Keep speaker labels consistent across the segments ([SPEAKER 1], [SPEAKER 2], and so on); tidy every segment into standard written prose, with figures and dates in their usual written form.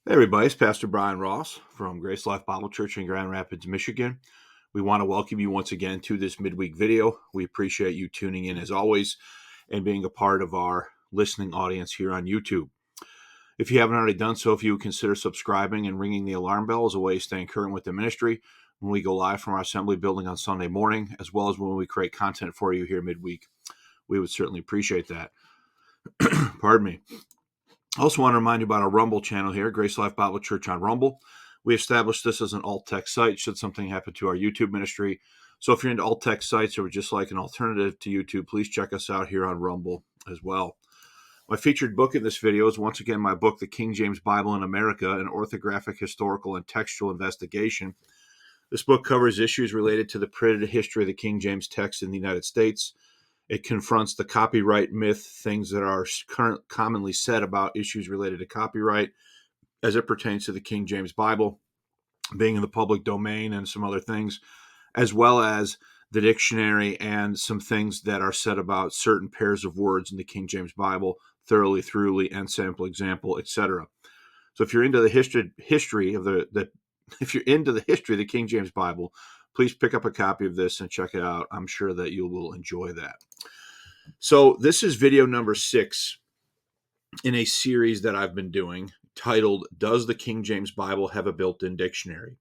[SPEAKER 1] Hey everybody, it's Pastor Brian Ross from Grace Life Bible Church in Grand Rapids, Michigan. We want to welcome you once again to this midweek video. We appreciate you tuning in as always and being a part of our listening audience here on YouTube. If you haven't already done so, if you would consider subscribing and ringing the alarm bell as a way of staying current with the ministry when we go live from our assembly building on Sunday morning, as well as when we create content for you here midweek, we would certainly appreciate that. Pardon me. I also want to remind you about our Rumble channel here, Grace Life Bible Church on Rumble. We established this as an alt-text site should something happen to our YouTube ministry. So if you're into alt-text sites or would just like an alternative to YouTube, please check us out here on Rumble as well. My featured book in this video is once again my book, The King James Bible in America, an Orthographic, Historical, and Textual Investigation. This book covers issues related to the printed history of the King James text in the United States. It confronts the copyright myth, things that are commonly said about issues related to copyright as it pertains to the King James Bible being in the public domain and some other things, as well as the dictionary and some things that are said about certain pairs of words in the King James Bible, thoroughly, throughly, and sample, example, etc. So if you're into the history of if you're into the history of the King James Bible, please pick up a copy of this and check it out. I'm sure that you will enjoy that. So this is video number 6 in a series that I've been doing titled, Does the King James Bible Have a Built-in Dictionary?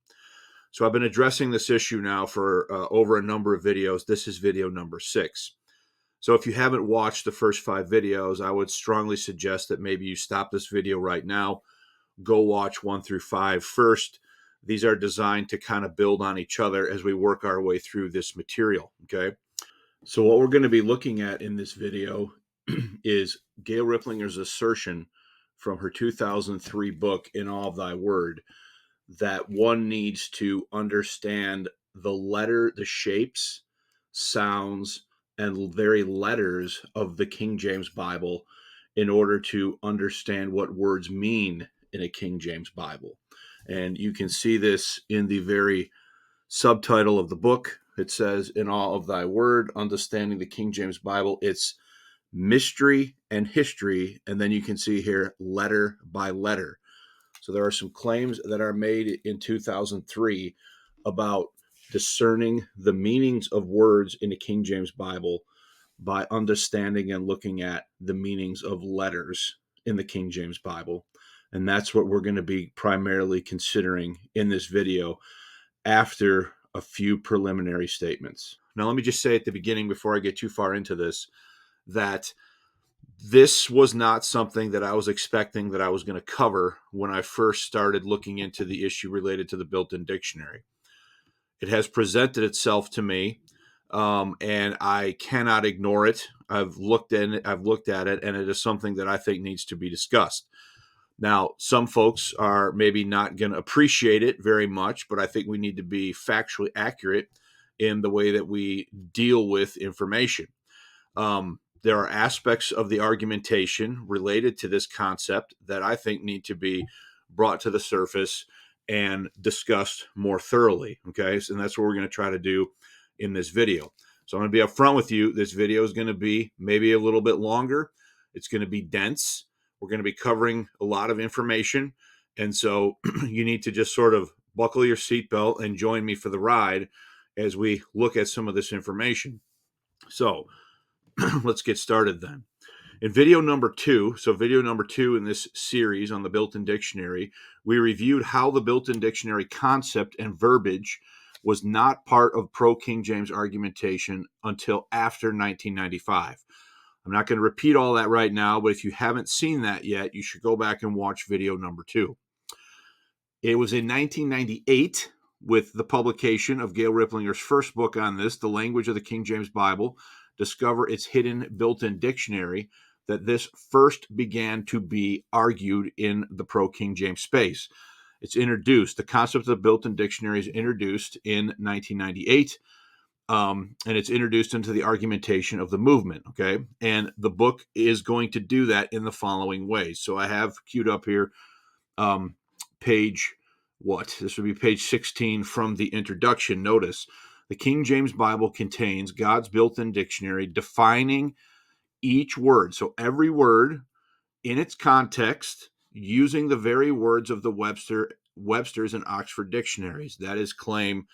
[SPEAKER 1] So I've been addressing this issue now for over a number of videos. This is video number 6. So if you haven't watched the first 5 videos, I would strongly suggest that maybe you stop this video right now, go watch 1 through 5 first. These are designed to kind of build on each other as we work our way through this material, okay? So what we're going to be looking at in this video is Gail Ripplinger's assertion from her 2003 book, In All of Thy Word, that one needs to understand the shapes, sounds, and very letters of the King James Bible in order to understand what words mean in a King James Bible. And you can see this in the very subtitle of the book. It says, In All of Thy Word, Understanding the King James Bible. It's mystery and history. And then you can see here, letter by letter. So there are some claims that are made in 2003 about discerning the meanings of words in the King James Bible by understanding and looking at the meanings of letters in the King James Bible. And that's what we're going to be primarily considering in this video after a few preliminary statements. Now, let me just say at the beginning, before I get too far into this, that this was not something that I was expecting that I was going to cover when I first started looking into the issue related to the built-in dictionary. It has presented itself to me, and I cannot ignore it. I've looked at it, and it is something that I think needs to be discussed. Now, some folks are maybe not going to appreciate it very much, but I think we need to be factually accurate in the way that we deal with information. There are aspects of the argumentation related to this concept that I think need to be brought to the surface and discussed more thoroughly, okay? And that's what we're going to try to do in this video. So I'm going to be upfront with you. This video is going to be maybe a little bit longer. It's going to be dense. We're going to be covering a lot of information. And so you need to just sort of buckle your seatbelt and join me for the ride as we look at some of this information. So let's get started then. In video number 2, so video number 2 in this series on the built-in dictionary, we reviewed how the built-in dictionary concept and verbiage was not part of pro-King James argumentation until after 1995. I'm not going to repeat all that right now, but if you haven't seen that yet, you should go back and watch video number 2. It was in 1998 with the publication of Gail Ripplinger's first book on this, The Language of the King James Bible, Discover Its Hidden Built-in Dictionary, that this first began to be argued in the pro-King James space. It's introduced. The concept of the built-in dictionary is introduced in 1998. And it's introduced into the argumentation of the movement, okay? And the book is going to do that in the following ways. So I have queued up here this would be page 16 from the introduction. Notice, the King James Bible contains God's built-in dictionary defining each word. So every word in its context using the very words of the Webster's and Oxford dictionaries. That is claim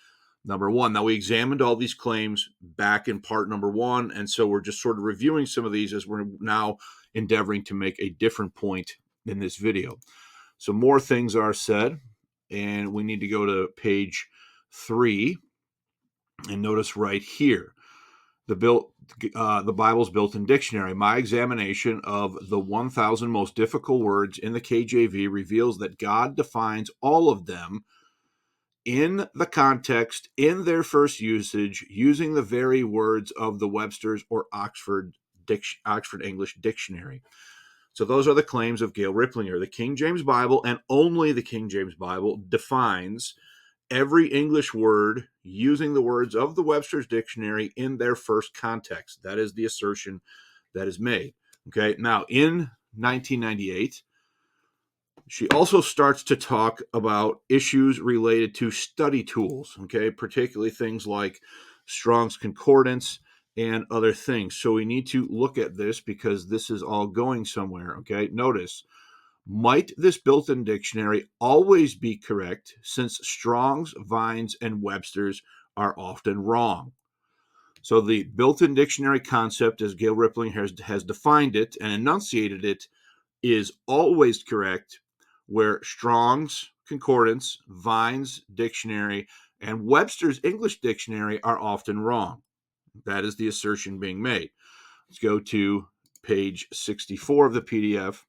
[SPEAKER 1] number one. Now, we examined all these claims back in part number one, and so we're just sort of reviewing some of these as we're now endeavoring to make a different point in this video. So more things are said, and we need to go to page 3 and notice right here, the Bible's built-in dictionary. My examination of the 1,000 most difficult words in the KJV reveals that God defines all of them in the context, in their first usage, using the very words of the Webster's or Oxford English Dictionary. So those are the claims of Gail Ripplinger. The King James Bible, and only the King James Bible, defines every English word using the words of the Webster's Dictionary in their first context. That is the assertion that is made. Okay, now in 1998, she also starts to talk about issues related to study tools, okay, particularly things like Strong's Concordance and other things. So we need to look at this because this is all going somewhere, okay? Notice, might this built-in dictionary always be correct since Strong's, Vine's, and Webster's are often wrong? So the built-in dictionary concept, as Gail Ripplinger has defined it and enunciated it, is always correct where Strong's Concordance, Vine's Dictionary, and Webster's English Dictionary are often wrong. That is the assertion being made. Let's go to page 64 of the PDF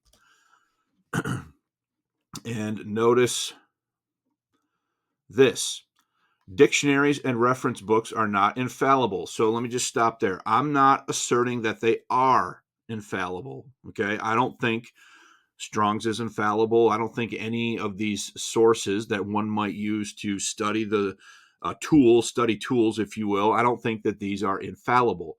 [SPEAKER 1] and notice this. Dictionaries and reference books are not infallible. So let me just stop there. I'm not asserting that they are infallible, okay? I don't think Strong's is infallible. I don't think any of these sources that one might use to study the study tools, if you will, I don't think that these are infallible.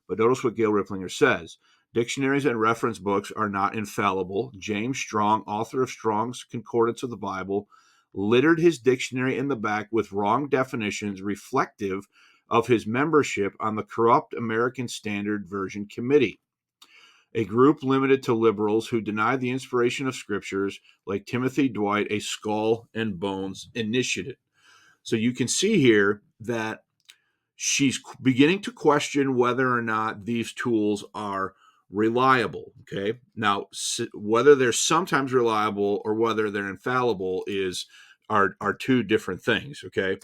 [SPEAKER 1] But notice what Gail Ripplinger says. Dictionaries and reference books are not infallible. James Strong, author of Strong's Concordance of the Bible, littered his dictionary in the back with wrong definitions reflective of his membership on the corrupt American Standard Version Committee, a group limited to liberals who deny the inspiration of scriptures, like Timothy Dwight, a skull and bones initiative. So you can see here that she's beginning to question whether or not these tools are reliable. Okay, now whether they're sometimes reliable or whether they're infallible are two different things. Okay,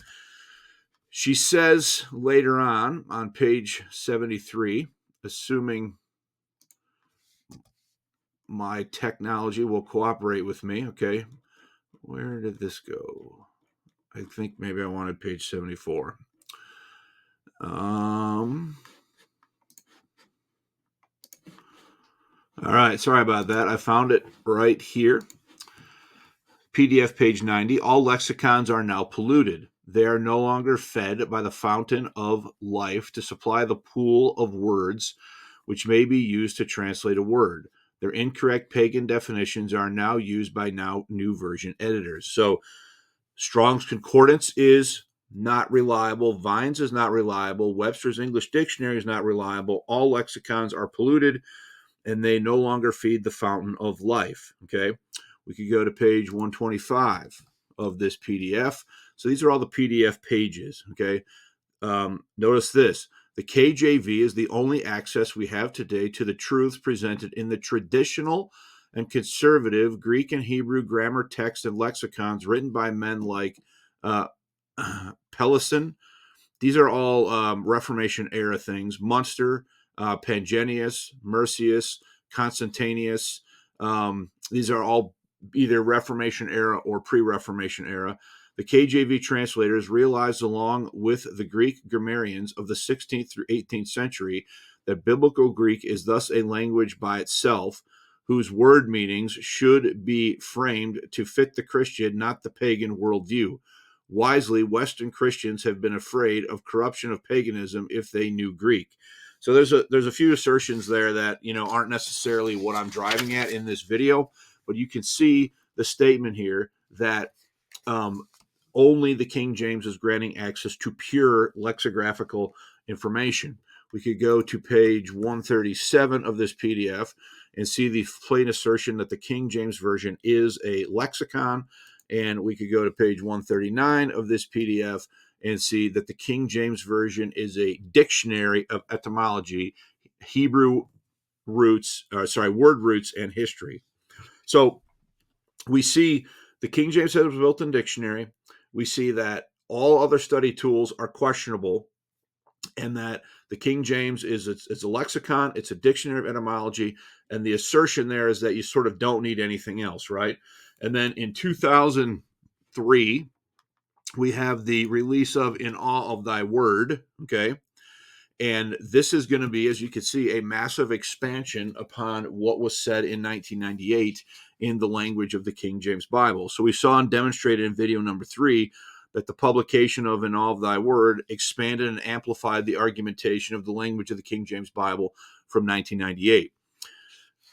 [SPEAKER 1] she says later on page 73, assuming my technology will cooperate with me. Okay, where did this go? I think maybe I wanted page 74. All right, sorry about that. I found it right here. PDF page 90. All lexicons are now polluted. They are no longer fed by the fountain of life to supply the pool of words which may be used to translate a word. Their incorrect pagan definitions are now used by new version editors. So Strong's Concordance is not reliable. Vine's is not reliable. Webster's English Dictionary is not reliable. All lexicons are polluted, and they no longer feed the fountain of life. Okay, we could go to page 125 of this PDF. So these are all the PDF pages. Okay, notice this. The KJV is the only access we have today to the truths presented in the traditional and conservative Greek and Hebrew grammar texts and lexicons written by men like Pelison. These are all Reformation era things. Munster, Pangenius, Mercius, Constantius. These are all either Reformation era or pre-Reformation era. The KJV translators realized, along with the Greek grammarians of the 16th through 18th century, that biblical Greek is thus a language by itself, whose word meanings should be framed to fit the Christian, not the pagan worldview. Wisely, Western Christians have been afraid of corruption of paganism if they knew Greek. So there's a few assertions there that aren't necessarily what I'm driving at in this video, but you can see the statement here that only the King James is granting access to pure lexicographical information. We could go to page 137 of this PDF and see the plain assertion that the King James Version is a lexicon. And we could go to page 139 of this PDF and see that the King James Version is a dictionary of etymology, Hebrew roots, word roots, and history. So we see the King James has a built-in dictionary. We see that all other study tools are questionable, and that the King James is a lexicon, it's a dictionary of etymology, and the assertion there is that you sort of don't need anything else, right? And then in 2003, we have the release of In Awe of Thy Word, okay? And this is going to be, as you can see, a massive expansion upon what was said in 1998 in the language of the King James Bible. So we saw and demonstrated in video number 3 that the publication of In Awe of Thy Word expanded and amplified the argumentation of the language of the King James Bible from 1998.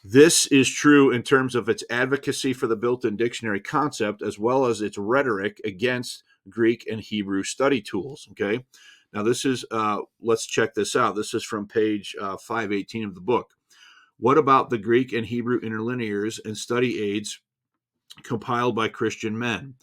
[SPEAKER 1] This is true in terms of its advocacy for the built-in dictionary concept, as well as its rhetoric against Greek and Hebrew study tools, okay? Now, this is, let's check this out. This is from page 518 of the book. What about the Greek and Hebrew interlinears and study aids compiled by Christian men?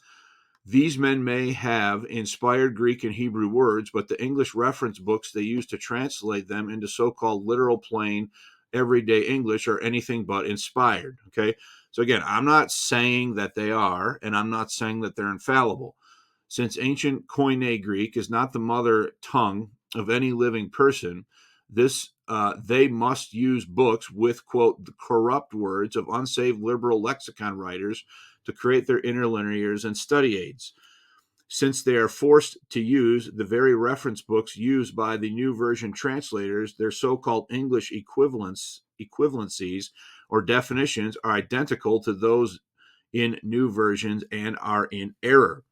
[SPEAKER 1] These men may have inspired Greek and Hebrew words, but the English reference books they use to translate them into so-called literal, plain, everyday English are anything but inspired, okay? So again, I'm not saying that they are, and I'm not saying that they're infallible. Since ancient Koine Greek is not the mother tongue of any living person, they must use books with, quote, the corrupt words of unsaved liberal lexicon writers to create their interlinears and study aids. Since they are forced to use the very reference books used by the new version translators, their so-called English equivalencies or definitions are identical to those in new versions and are in error.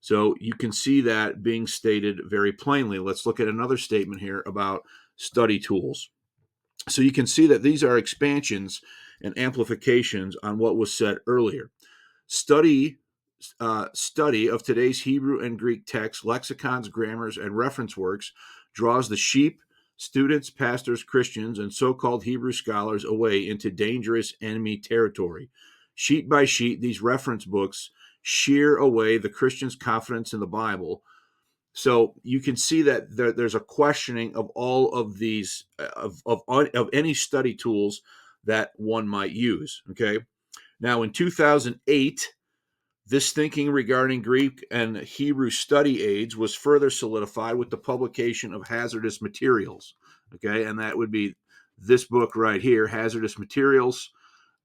[SPEAKER 1] So you can see that being stated very plainly. Let's look at another statement here about study tools. So you can see that these are expansions and amplifications on what was said earlier. Study of today's Hebrew and Greek texts, lexicons, grammars, and reference works draws the sheep, students, pastors, Christians, and so-called Hebrew scholars away into dangerous enemy territory. Sheet by sheet, these reference books shear away the Christian's confidence in the Bible. So you can see that there's a questioning of all of these, of any study tools that one might use, okay? Now, in 2008, this thinking regarding Greek and Hebrew study aids was further solidified with the publication of Hazardous Materials, okay? And that would be this book right here, Hazardous Materials,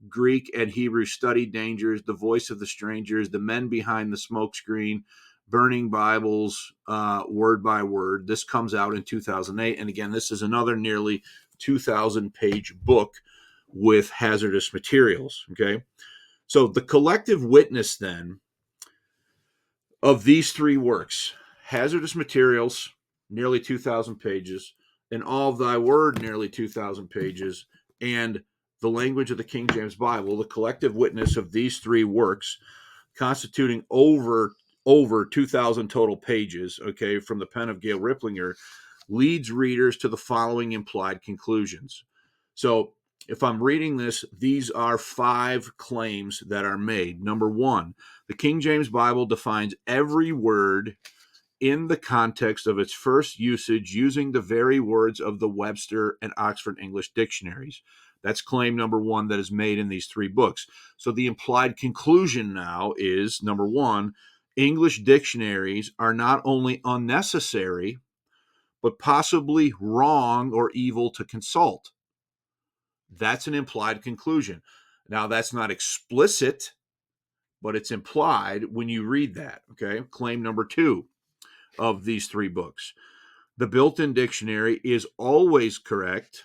[SPEAKER 1] Greek and Hebrew Study Dangers, The Voice of the Strangers, The Men Behind the Smokescreen, Burning Bibles, Word by Word. This comes out in 2008. And again, this is another nearly 2,000-page book with hazardous materials, okay? So the collective witness then of these three works, Hazardous Materials, nearly 2,000 pages, In Awe of Thy Word, nearly 2,000 pages, and The Language of the King James Bible, the collective witness of these three works, constituting over 2,000 total pages, okay, from the pen of Gail Ripplinger, leads readers to the following implied conclusions. So if I'm reading this, these are 5 claims that are made. Number 1, the King James Bible defines every word in the context of its first usage using the very words of the Webster and Oxford English dictionaries. That's claim number 1 that is made in these 3 books. So the implied conclusion now is, number 1, English dictionaries are not only unnecessary, but possibly wrong or evil to consult. That's an implied conclusion. Now, that's not explicit, but it's implied when you read that, okay? Claim number 2 of these 3 books. The built-in dictionary is always correct,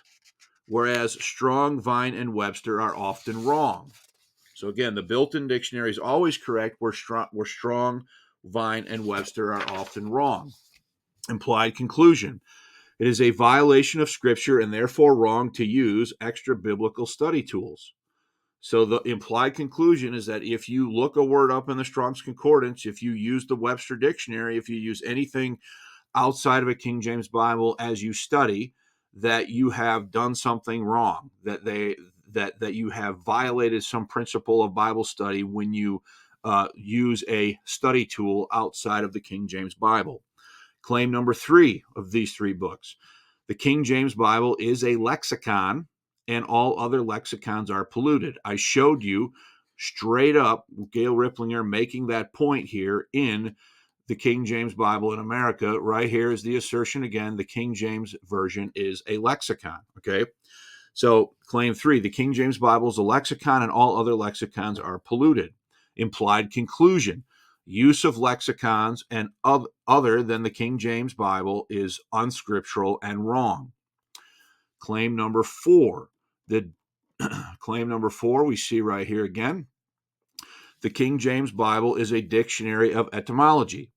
[SPEAKER 1] whereas Strong, Vine, and Webster are often wrong. So again, the built-in dictionary is always correct, where Strong, Vine, and Webster are often wrong. Implied conclusion. It is a violation of Scripture and therefore wrong to use extra biblical study tools. So the implied conclusion is that if you look a word up in the Strong's Concordance, if you use the Webster Dictionary, if you use anything outside of a King James Bible as you study, that you have done something wrong, that that you have violated some principle of Bible study when you use a study tool outside of the King James Bible. Claim number 3 of these 3 books: the King James Bible is a lexicon, and all other lexicons are polluted. I showed you straight up Gail Ripplinger making that point here in the King James Bible in America. Right here is the assertion again: the King James Version is a lexicon. Okay, so claim 3: the King James Bible is a lexicon, and all other lexicons are polluted. Implied conclusion: use of lexicons and other than the King James Bible is unscriptural and wrong. Claim number 4. Claim number 4 we see right here again: the King James Bible is a dictionary of etymology.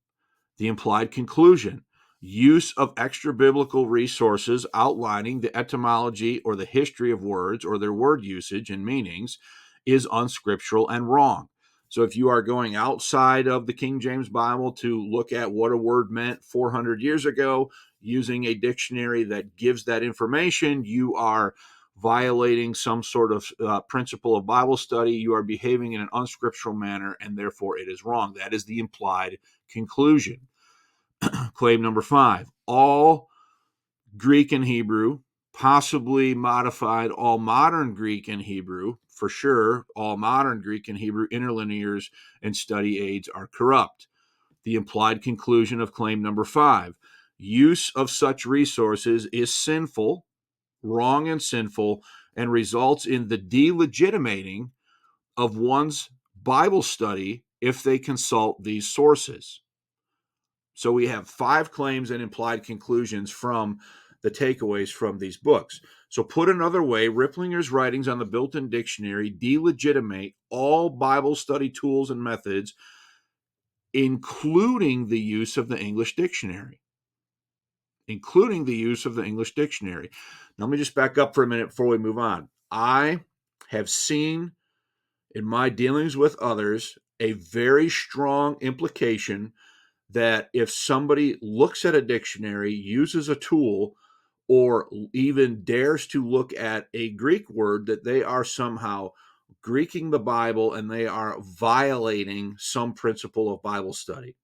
[SPEAKER 1] The implied conclusion: use of extra biblical resources outlining the etymology or the history of words or their word usage and meanings is unscriptural and wrong. So if you are going outside of the King James Bible to look at what a word meant 400 years ago using a dictionary that gives that information, you are violating some sort of principle of Bible study. You are behaving in an unscriptural manner, and therefore it is wrong. That is the implied conclusion. Claim number 5: all Greek and Hebrew, possibly modified all modern Greek and Hebrew, for sure, all modern Greek and Hebrew interlinears and study aids are corrupt. The implied conclusion of claim number 5: use of such resources is sinful, wrong and sinful, and results in the delegitimating of one's Bible study if they consult these sources. So we have 5 claims and implied conclusions from the takeaways from these books. So put another way, Ripplinger's writings on the built-in dictionary delegitimate all Bible study tools and methods, including the use of the English dictionary. Now, let me just back up for a minute before we move on. I have seen in my dealings with others a very strong implication that if somebody looks at a dictionary, uses a tool, or even dares to look at a Greek word, that they are somehow Greeking the Bible and they are violating some principle of Bible study.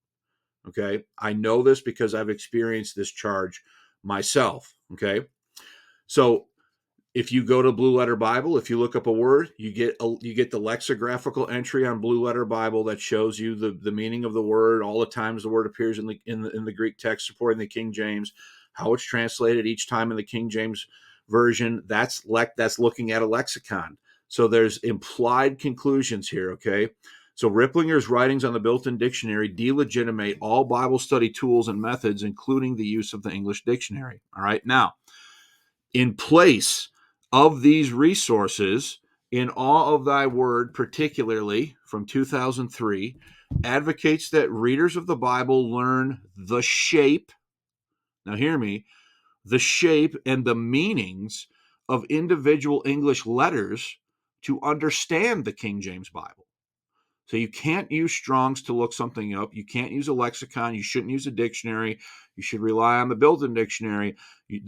[SPEAKER 1] Okay, I know this because I've experienced this charge myself. Okay, so if you go to Blue Letter Bible, if you look up a word, you get the lexicographical entry on Blue Letter Bible that shows you the meaning of the word, all the times the word appears in the Greek text supporting the King James, how it's translated each time in the King James Version. That's looking at a lexicon. So there's implied conclusions here. Okay, so Ripplinger's writings on the built-in dictionary delegitimate all Bible study tools and methods, including the use of the English dictionary. All right, now in place of these resources, In Awe of Thy Word, particularly from 2003, advocates that readers of the Bible learn the shape, now hear me, the shape and the meanings of individual English letters to understand the King James Bible. So you can't use Strong's to look something up. You can't use a lexicon. You shouldn't use a dictionary. You should rely on the built-in dictionary.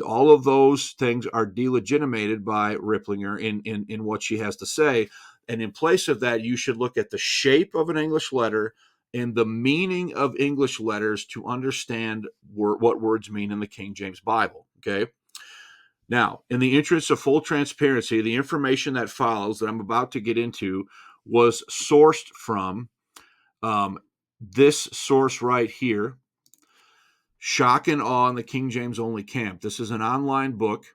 [SPEAKER 1] All of those things are delegitimated by Ripplinger in what she has to say. And in place of that, you should look at the shape of an English letter and the meaning of English letters to understand what words mean in the King James Bible. Okay? Now, in the interest of full transparency, the information that follows that I'm about to get into was sourced from this source right here, Shock and Awe in the King James Only Camp. This is an online book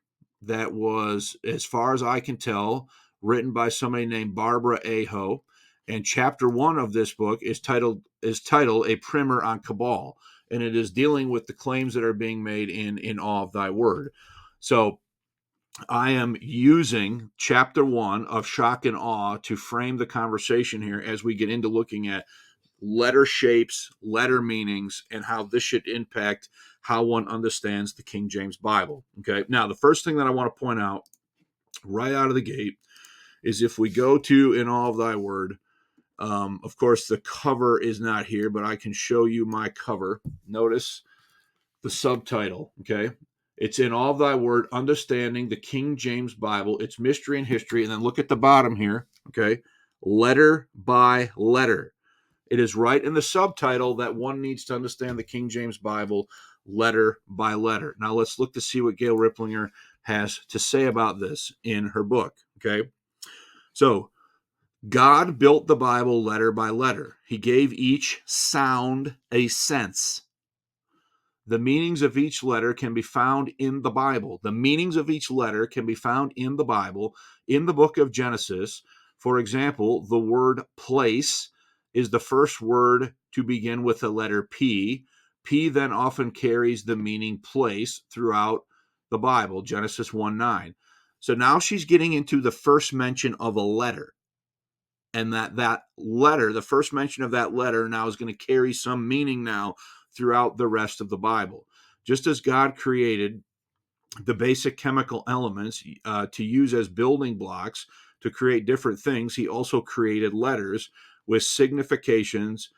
[SPEAKER 1] that was, as far as I can tell, written by somebody named Barbara Aho. And chapter 1 of this book is titled A Primer on Kabbalah. And it is dealing with the claims that are being made in Awe of Thy Word. So I am using chapter 1 of Shock and Awe to frame the conversation here as we get into looking at letter shapes, letter meanings, and how this should impact how one understands the King James Bible. Okay, now the first thing that I want to point out right out of the gate is if we go to In Awe of Thy Word, of course the cover is not here, but I can show you my cover. Notice the subtitle, okay? It's in all thy word, understanding the King James Bible, its mystery and history. And then look at the bottom here, okay? Letter by letter. It is right in the subtitle that one needs to understand the King James Bible letter by letter. Now let's look to see what Gail Ripplinger has to say about this in her book, okay? So, God built the Bible letter by letter. He gave each sound a sense. The meanings of each letter can be found in the Bible. The meanings of each letter can be found in the Bible, in the book of Genesis. For example, the word place is the first word to begin with the letter P. P then often carries the meaning place throughout the Bible, Genesis 1:9. So now she's getting into the first mention of a letter. And that letter, the first mention of that letter now is going to carry some meaning now throughout the rest of the Bible. Just as God created the basic chemical elements to use as building blocks to create different things, he also created letters with significations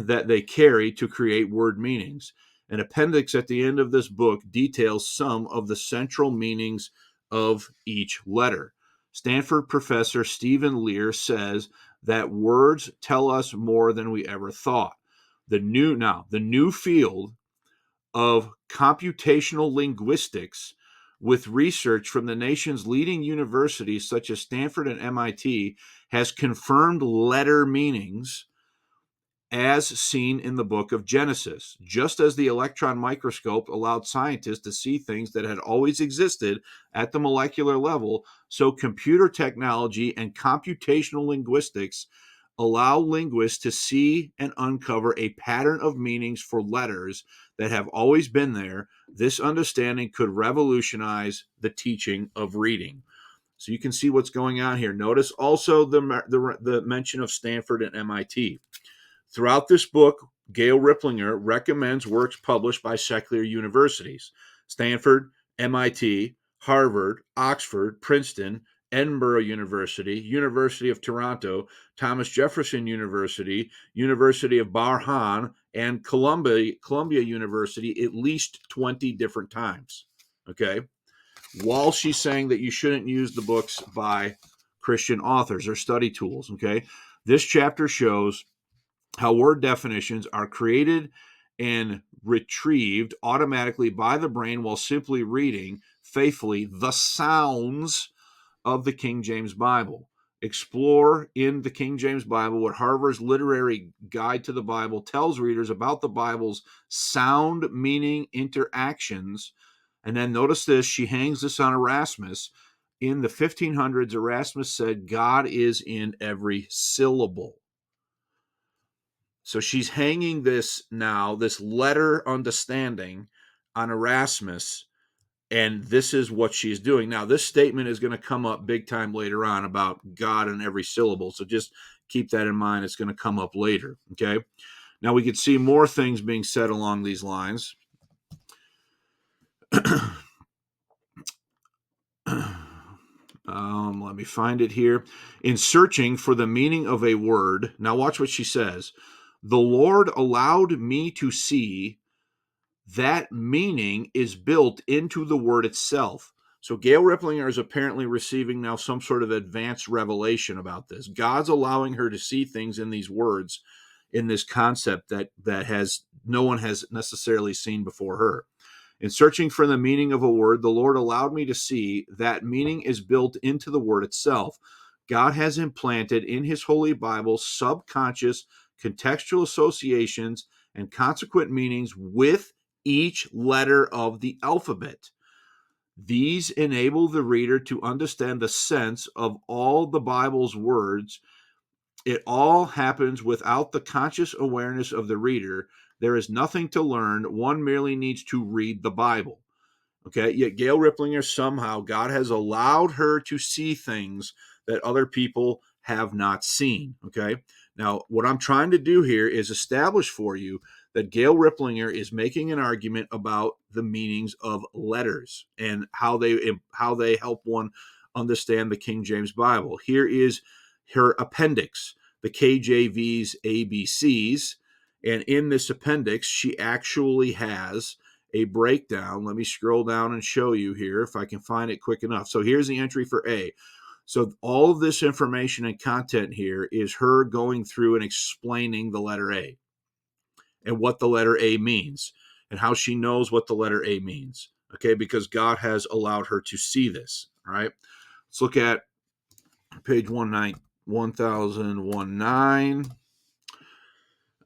[SPEAKER 1] that they carry to create word meanings. An appendix at the end of this book details some of the central meanings of each letter. Stanford professor Stephen Lear says that words tell us more than we ever thought. The new field of computational linguistics, with research from the nation's leading universities such as Stanford and MIT, has confirmed letter meanings as seen in the book of Genesis. Just as the electron microscope allowed scientists to see things that had always existed at the molecular level, so computer technology and computational linguistics allow linguists to see and uncover a pattern of meanings for letters that have always been there. This understanding could revolutionize the teaching of reading. So you can see what's going on here. Notice also the mention of Stanford and MIT. Throughout this book, Gail Ripplinger recommends works published by secular universities: Stanford, MIT, Harvard, Oxford, Princeton, Edinburgh University, University of Toronto, Thomas Jefferson University, University of Bahrain, and Columbia University at least 20 different times. Okay? While she's saying that you shouldn't use the books by Christian authors or study tools. Okay? This chapter shows how word definitions are created and retrieved automatically by the brain while simply reading faithfully the sounds of the King James Bible. Explore in the King James Bible what Harvard's Literary Guide to the Bible tells readers about the Bible's sound meaning interactions. And then notice this, she hangs this on Erasmus. In the 1500s, Erasmus said, God is in every syllable. So she's hanging this now, this letter understanding on Erasmus, and this is what she's doing. Now, this statement is going to come up big time later on about God in every syllable. So just keep that in mind. It's going to come up later, okay? Now, we could see more things being said along these lines. Let me find it here. In searching for the meaning of a word, now watch what she says. The Lord allowed me to see that meaning is built into the word itself. So Gail Ripplinger is apparently receiving now some sort of advanced revelation about this. God's allowing her to see things in these words, in this concept that has no one has necessarily seen before her. In searching for the meaning of a word, the Lord allowed me to see that meaning is built into the word itself. God has implanted in his Holy Bible subconscious contextual associations and consequent meanings with each letter of the alphabet. These enable the reader to understand the sense of all the Bible's words. It all happens without the conscious awareness of the reader. There is nothing to learn. One merely needs to read the Bible. Okay, yet Gail Ripplinger, somehow God has allowed her to see things that other people have not seen. Okay, now what I'm trying to do here is establish for you that Gail Ripplinger is making an argument about the meanings of letters and how they help one understand the King James Bible. Here is her appendix, the KJV's ABCs, and in this appendix, she actually has a breakdown. Let me scroll down and show you here if I can find it quick enough. So here's the entry for A. So all of this information and content here is her going through and explaining the letter A and what the letter A means and how she knows what the letter A means, okay, because God has allowed her to see this, all right? Let's look at page 1019,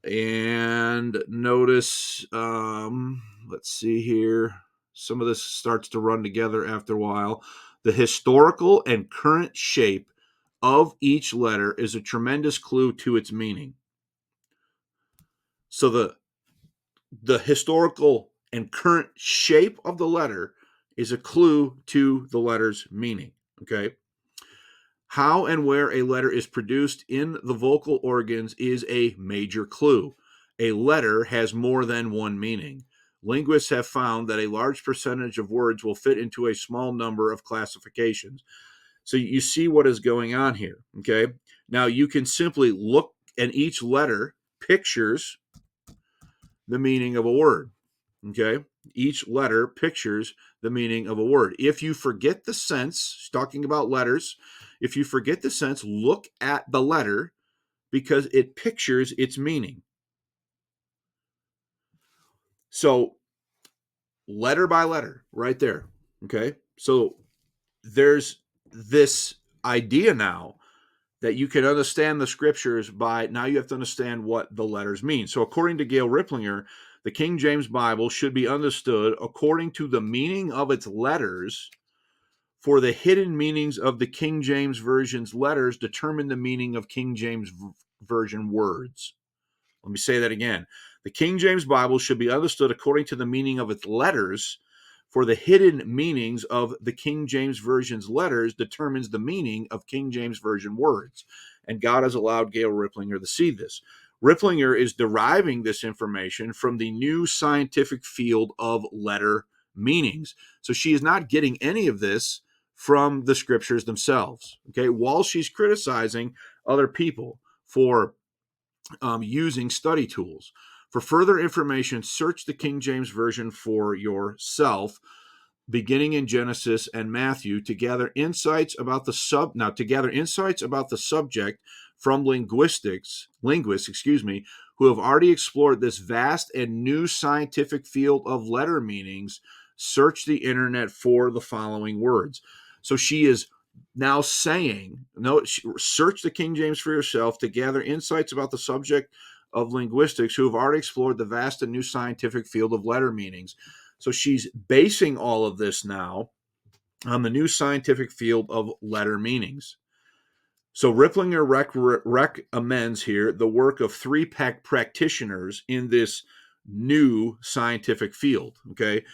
[SPEAKER 1] and notice, let's see here, some of this starts to run together after a while. The historical and current shape of each letter is a tremendous clue to its meaning. So the historical and current shape of the letter is a clue to the letter's meaning, okay? How and where a letter is produced in the vocal organs is a major clue. A letter has more than one meaning. Linguists have found that a large percentage of words will fit into a small number of classifications. So you see what is going on here, okay? Now you can simply look, and each letter pictures the meaning of a word, okay? Each letter pictures the meaning of a word. If you forget the sense, talking about letters, if you forget the sense, look at the letter because it pictures its meaning. So letter by letter, right there, okay? So there's this idea now that you can understand the scriptures by, now you have to understand what the letters mean. So according to Gail Ripplinger, the King James Bible should be understood according to the meaning of its letters, for the hidden meanings of the King James Version's letters determine the meaning of King James Version words. Let me say that again. The King James Bible should be understood according to the meaning of its letters, for the hidden meanings of the King James Version's letters determines the meaning of King James Version words. And God has allowed Gail Ripplinger to see this. Ripplinger is deriving this information from the new scientific field of letter meanings. So she is not getting any of this from the scriptures themselves, okay? While she's criticizing other people for using study tools. For further information, search the King James Version for yourself, beginning in Genesis and Matthew, to gather insights about the subject from linguists, who have already explored this vast and new scientific field of letter meanings. Search the internet for the following words. So she is now saying, no, search the King James for yourself to gather insights about the subject of linguistics who have already explored the vast and new scientific field of letter meanings. So she's basing all of this now on the new scientific field of letter meanings. So Ripplinger recommends here the work of three practitioners in this new scientific field, okay?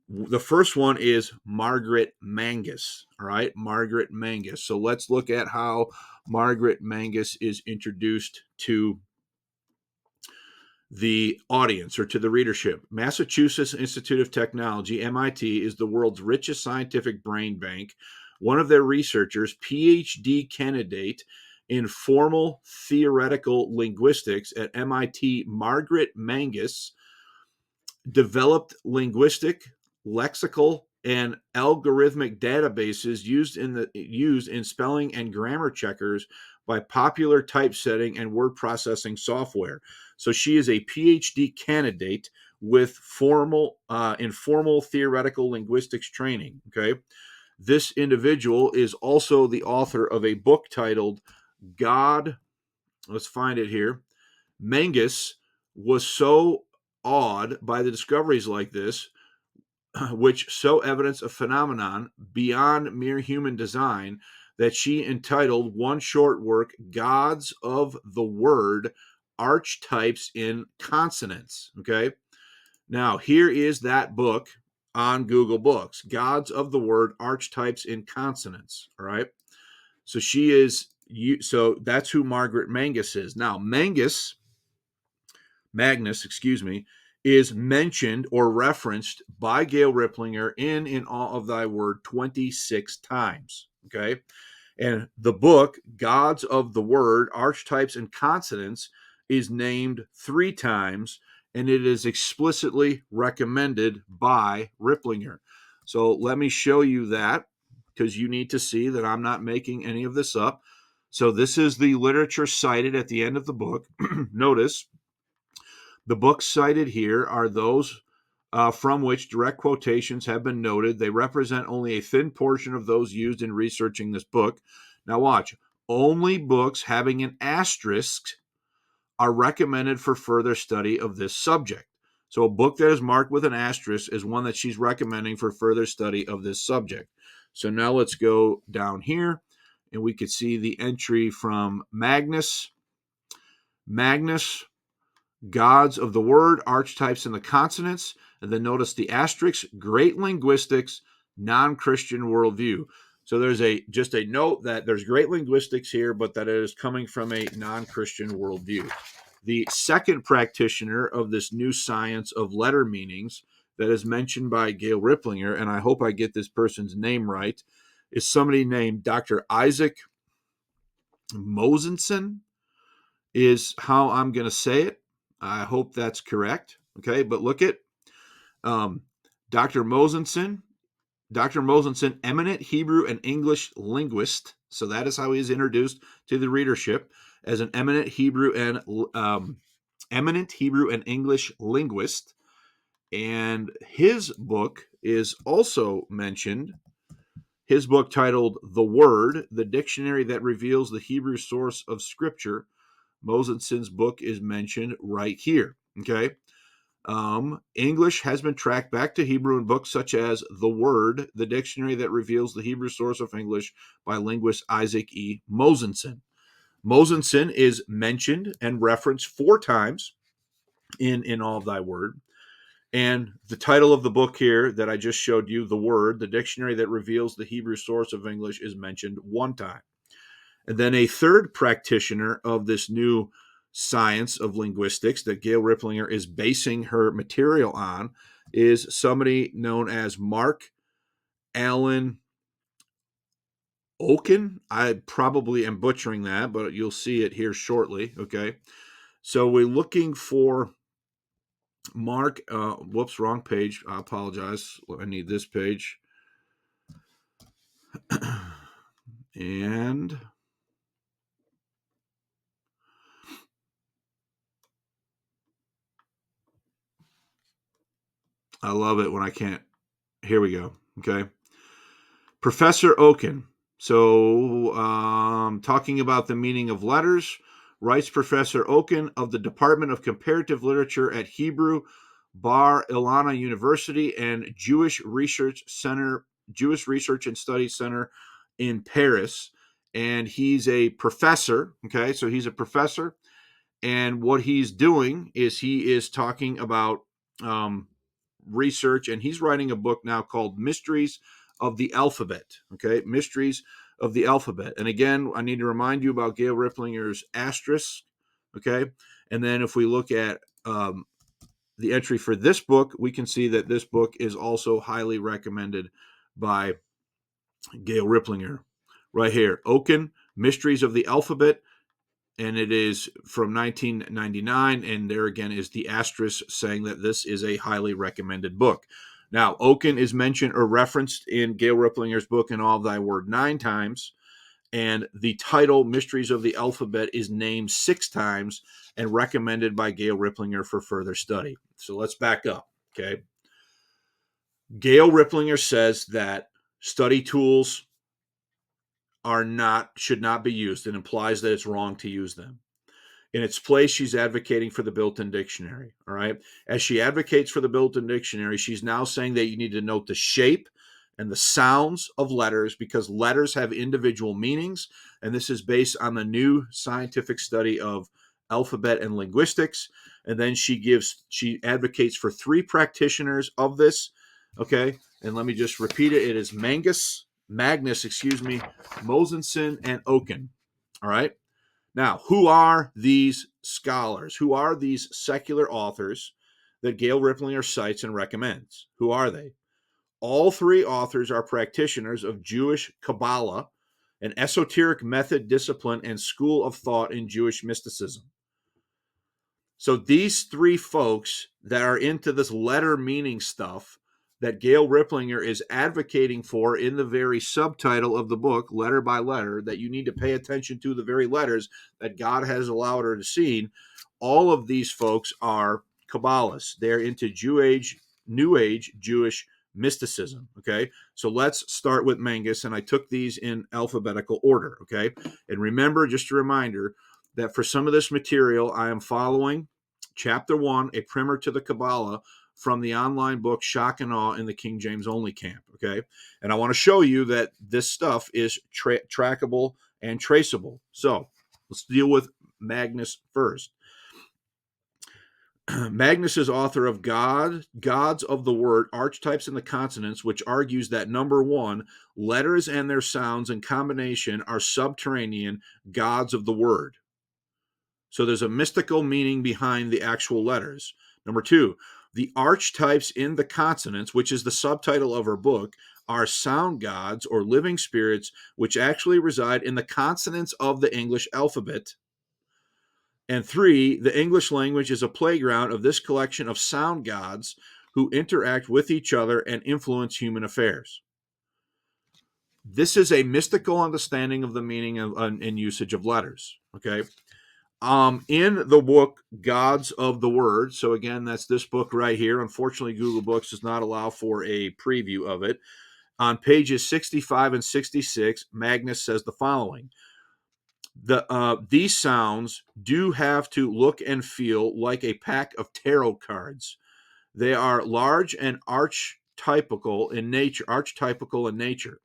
[SPEAKER 1] The first one is Margaret Magnus, all right? Margaret Magnus. So let's look at how Margaret Magnus is introduced to the audience or to the readership. Massachusetts Institute of Technology, MIT, is the world's richest scientific brain bank. One of their researchers, PhD candidate in formal theoretical linguistics at MIT, Margaret Magnus, developed linguistic, lexical, and algorithmic databases used in spelling and grammar checkers by popular typesetting and word processing software. So she is a PhD candidate with informal theoretical linguistics training. Okay, this individual is also the author of a book titled "God." Let's find it here. Magnus was so awed by the discoveries like this, which show evidence of phenomenon beyond mere human design, that she entitled one short work, Gods of the Word, Archetypes in Consonants. Okay. Now, here is that book on Google Books, Gods of the Word, Archetypes in Consonants. All right. So so that's who Margaret Magnus is. Now, Magnus, is mentioned or referenced by Gail Ripplinger in Awe of Thy Word 26 times. Okay. And the book, Gods of the Word, Archetypes and Consonants, is named 3 times and it is explicitly recommended by Ripplinger. So let me show you that, because you need to see that I'm not making any of this up. So this is the literature cited at the end of the book. Notice the books cited here are those from which direct quotations have been noted. They represent only a thin portion of those used in researching this book. Now watch. Only books having an asterisk are recommended for further study of this subject. So a book that is marked with an asterisk is one that she's recommending for further study of this subject. So now let's go down here, and we could see the entry from Magnus. Magnus, Gods of the Word, Archetypes and the Consonants. And then notice the asterisk, Great Linguistics, Non-Christian Worldview. So there's just a note that there's great linguistics here, but that it is coming from a non-Christian worldview. The second practitioner of this new science of letter meanings that is mentioned by Gail Ripplinger, and I hope I get this person's name right, is somebody named Dr. Isaac Mosenson, is how I'm going to say it. I hope that's correct. Okay, but look at Dr. Mosenson. Dr. Mosenson, eminent Hebrew and English linguist. So that is how he is introduced to the readership, as an eminent Hebrew and English linguist. And his book is also mentioned. His book titled The Word, the dictionary that reveals the Hebrew source of Scripture. Mosenson's book is mentioned right here. Okay. English has been tracked back to Hebrew in books such as The Word, the dictionary that reveals the Hebrew source of English, by linguist Isaac E. Mosenson. Mosenson is mentioned and referenced 4 times in All of Thy Word. And the title of the book here that I just showed you, The Word, the dictionary that reveals the Hebrew source of English, is mentioned 1 time. And then a third practitioner of this new science of linguistics that Gail Ripplinger is basing her material on is somebody known as Marc-Alain Ouaknin. I probably am butchering that, but you'll see it here shortly. Okay. So we're looking for wrong page. I apologize. I need this page. And I love it when I can't. Here we go. Okay. Professor Ouaknin. So, talking about the meaning of letters, writes Professor Ouaknin of the Department of Comparative Literature at Hebrew Bar Ilana University and Jewish Research and Studies Center in Paris. And he's a professor. Okay, so he's a professor. And what he's doing is he is talking about research, and he's writing a book now called Mysteries of the Alphabet. Okay, Mysteries of the Alphabet. And again, I need to remind you about Gail Ripplinger's asterisk. Okay, and then if we look at the entry for this book, we can see that this book is also highly recommended by Gail Ripplinger. Right here, Ouaknin, Mysteries of the Alphabet. And it is from 1999, and there again is the asterisk saying that this is a highly recommended book. Now, Ouaknin is mentioned or referenced in Gail Ripplinger's book In All of Thy Word 9 times, and the title Mysteries of the Alphabet is named 6 times and recommended by Gail Ripplinger for further study. So let's back up, okay? Gail Ripplinger says that study tools should not be used, and implies that it's wrong to use them. In its place, she's advocating for the built-in dictionary, all right? As she advocates for the built-in dictionary, she's now saying that you need to note the shape and the sounds of letters, because letters have individual meanings, and this is based on the new scientific study of alphabet and linguistics. And then she advocates for 3 practitioners of this, okay? And let me just repeat it. It is Magnus, Mosenson, and Ouaknin, all right? Now, who are these scholars? Who are these secular authors that Gail Ripplinger cites and recommends? Who are they? All 3 authors are practitioners of Jewish Kabbalah, an esoteric method, discipline, and school of thought in Jewish mysticism. So these three folks that are into this letter meaning stuff that Gail Ripplinger is advocating for in the very subtitle of the book, letter by letter, that you need to pay attention to the very letters that God has allowed her to see. All of these folks are Kabbalists. They're into New Age Jewish mysticism. Okay, so let's start with Magnus, and I took these in alphabetical order. Okay, and remember, just a reminder that for some of this material, I am following Chapter 1, A Primer to the Kabbalah, from the online book Shock and Awe in the KJV-Only camp. Okay, and I want to show you that this stuff is trackable and traceable. So let's deal with Magnus first. Magnus is author of Gods of the Word, Archetypes and the Consonants, which argues that number one, letters and their sounds in combination are subterranean gods of the word. So there's a mystical meaning behind the actual letters. Number two, the archetypes in the consonants, which is the subtitle of her book, are sound gods or living spirits which actually reside in the consonants of the English alphabet. And three, the English language is a playground of this collection of sound gods who interact with each other and influence human affairs. This is a mystical understanding of the meaning and usage of letters. Okay. In the book Gods of the Word, so again, that's this book right here. Unfortunately, Google Books does not allow for a preview of it. On pages 65 and 66, Magnus says the following. These sounds do have to look and feel like a pack of tarot cards. They are large and archetypical in nature.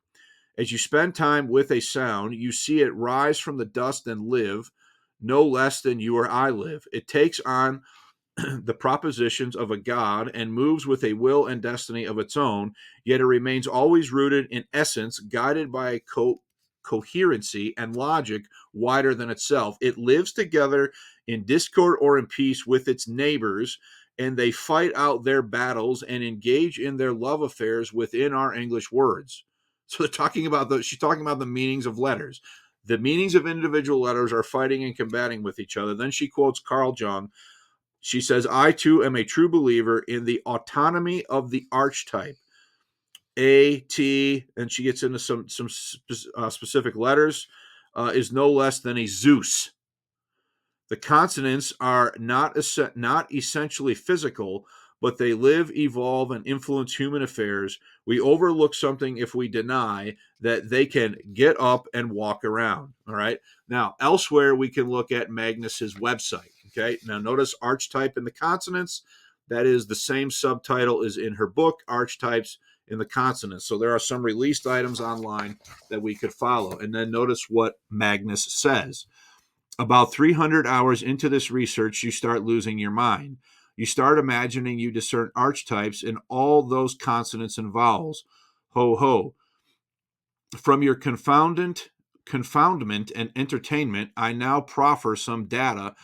[SPEAKER 1] As you spend time with a sound, you see it rise from the dust and live, no less than you or I live. It takes on the propositions of a god and moves with a will and destiny of its own, yet it remains always rooted in essence, guided by a coherency and logic wider than itself. It lives together in discord or in peace with its neighbors, and they fight out their battles and engage in their love affairs within our English words. So she's talking about the meanings of letters. The meanings of individual letters are fighting and combating with each other. Then she quotes Carl Jung. She says, I too am a true believer in the autonomy of the archetype. A, T, and she gets into some specific letters, is no less than a Zeus. The consonants are not essentially physical, but they live, evolve, and influence human affairs. We overlook something if we deny that they can get up and walk around. All right. Now, elsewhere, we can look at Magnus's website. Okay. Now, notice archetype in the consonants. That is the same subtitle as in her book, Archetypes in the Consonants. So there are some released items online that we could follow. And then notice what Magnus says. About 300 hours into this research, you start losing your mind. You start imagining you discern archetypes in all those consonants and vowels. Ho, ho. From your confoundment and entertainment, I now proffer some data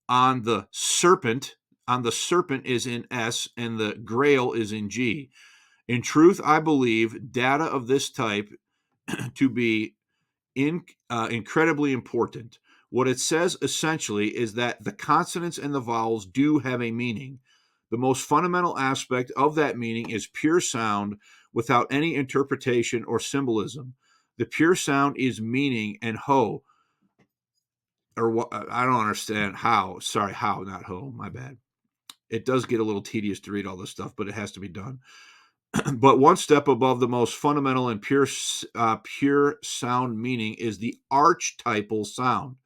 [SPEAKER 1] on the serpent. On the serpent is in S and the grail is in G. In truth, I believe data of this type to be incredibly important. What it says essentially is that the consonants and the vowels do have a meaning. The most fundamental aspect of that meaning is pure sound without any interpretation or symbolism. The pure sound is meaning, and ho, or what, I don't understand how. Sorry, how, not ho, my bad. It does get a little tedious to read all this stuff, but it has to be done. But one step above the most fundamental and pure sound meaning is the archetypal sound.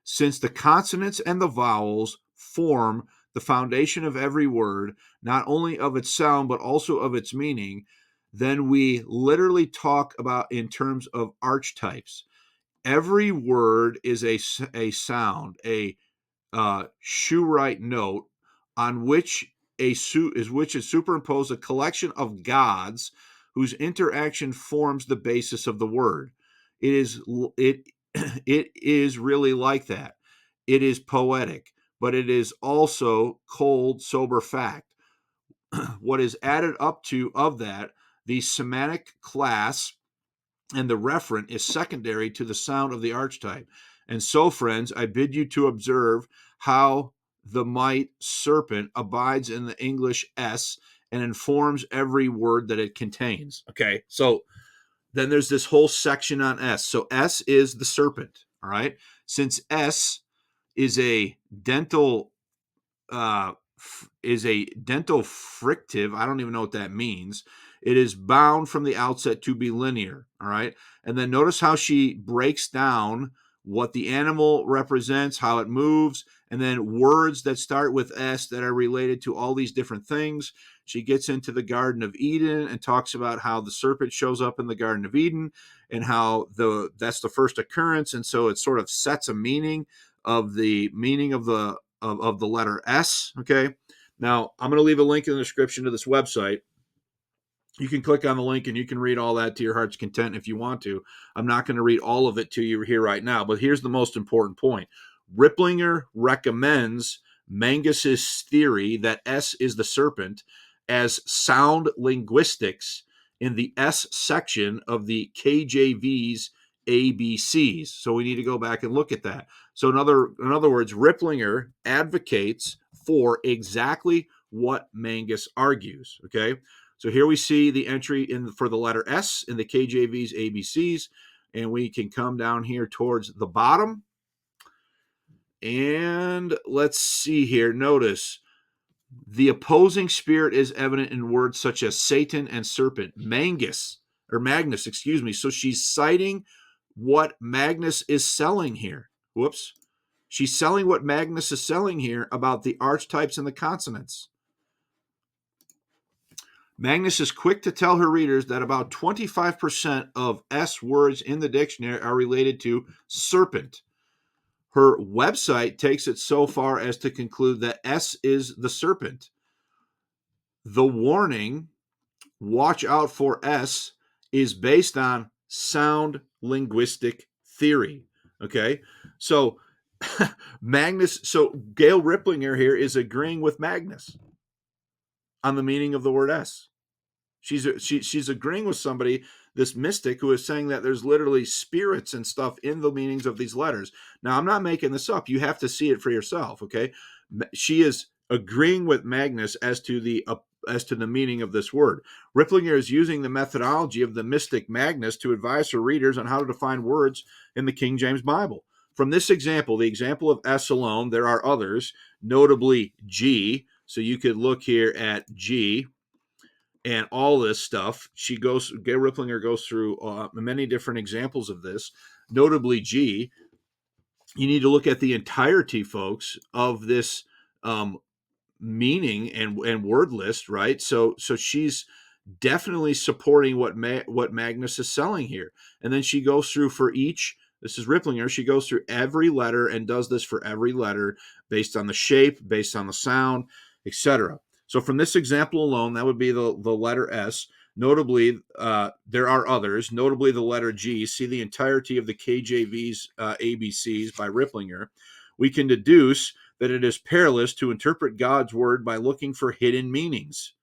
[SPEAKER 1] Since the consonants and the vowels form the foundation of every word, not only of its sound, but also of its meaning, then we literally talk about in terms of archetypes. Every word is a sound, a shoe-right note on which is superimposed a collection of gods whose interaction forms the basis of the word. It is really like that. It is poetic, but it is also cold, sober fact. What is added up to of that, the semantic class and the referent is secondary to the sound of the archetype. And so, friends, I bid you to observe how the might serpent abides in the English S and informs every word that it contains. Okay, so then there's this whole section on S. So S is the serpent, all right? Since S is a dental frictive, I don't even know what that means. It is bound from the outset to be linear, all right? And then notice how she breaks down what the animal represents, how it moves, and then words that start with S that are related to all these different things. She gets into the Garden of Eden and talks about how the serpent shows up in the Garden of Eden and how that's the first occurrence, and so it sort of sets a meaning of the letter S. Okay. Now I'm going to leave a link in the description to this website. You can click on the link and you can read all that to your heart's content if you want to. I'm not going to read all of it to you here right now, but here's the most important point. Ripplinger recommends Magnus's theory that S is the serpent as sound linguistics in the S section of the KJV's ABCs. So we need to go back and look at that. So in other words, Ripplinger advocates for exactly what Magnus argues. Okay. So here we see the entry for the letter S in the KJV's ABCs, and we can come down here towards the bottom. And let's see here. Notice the opposing spirit is evident in words such as Satan and serpent. Magnus, excuse me. So she's citing what Magnus is selling here. Whoops. She's selling what Magnus is selling here about the archetypes and the consonants. Magnus is quick to tell her readers that about 25% of S words in the dictionary are related to serpent. Her website takes it so far as to conclude that S is the serpent. The warning, watch out for S, is based on sound linguistic theory. Okay, so Gail Ripplinger here is agreeing with Magnus on the meaning of the word S. She's agreeing with somebody, this mystic, who is saying that there's literally spirits and stuff in the meanings of these letters. Now, I'm not making this up. You have to see it for yourself, okay? She is agreeing with Magnus as to the meaning of this word. Ripplinger is using the methodology of the mystic Magnus to advise her readers on how to define words in the King James Bible. From this example, the example of S alone, there are others, notably G. So you could look here at G and all this stuff. Gail Ripplinger goes through many different examples of this, notably G. You need to look at the entirety, folks, of this meaning and word list, right? So she's definitely supporting what Magnus is selling here. And then she goes through for each. This is Ripplinger. She goes through every letter and does this for every letter based on the shape, based on the sound, etc. So from this example alone, that would be the letter S. Notably, there are others, notably the letter G. See the entirety of the KJV's ABCs by Ripplinger. We can deduce that it is perilous to interpret God's word by looking for hidden meanings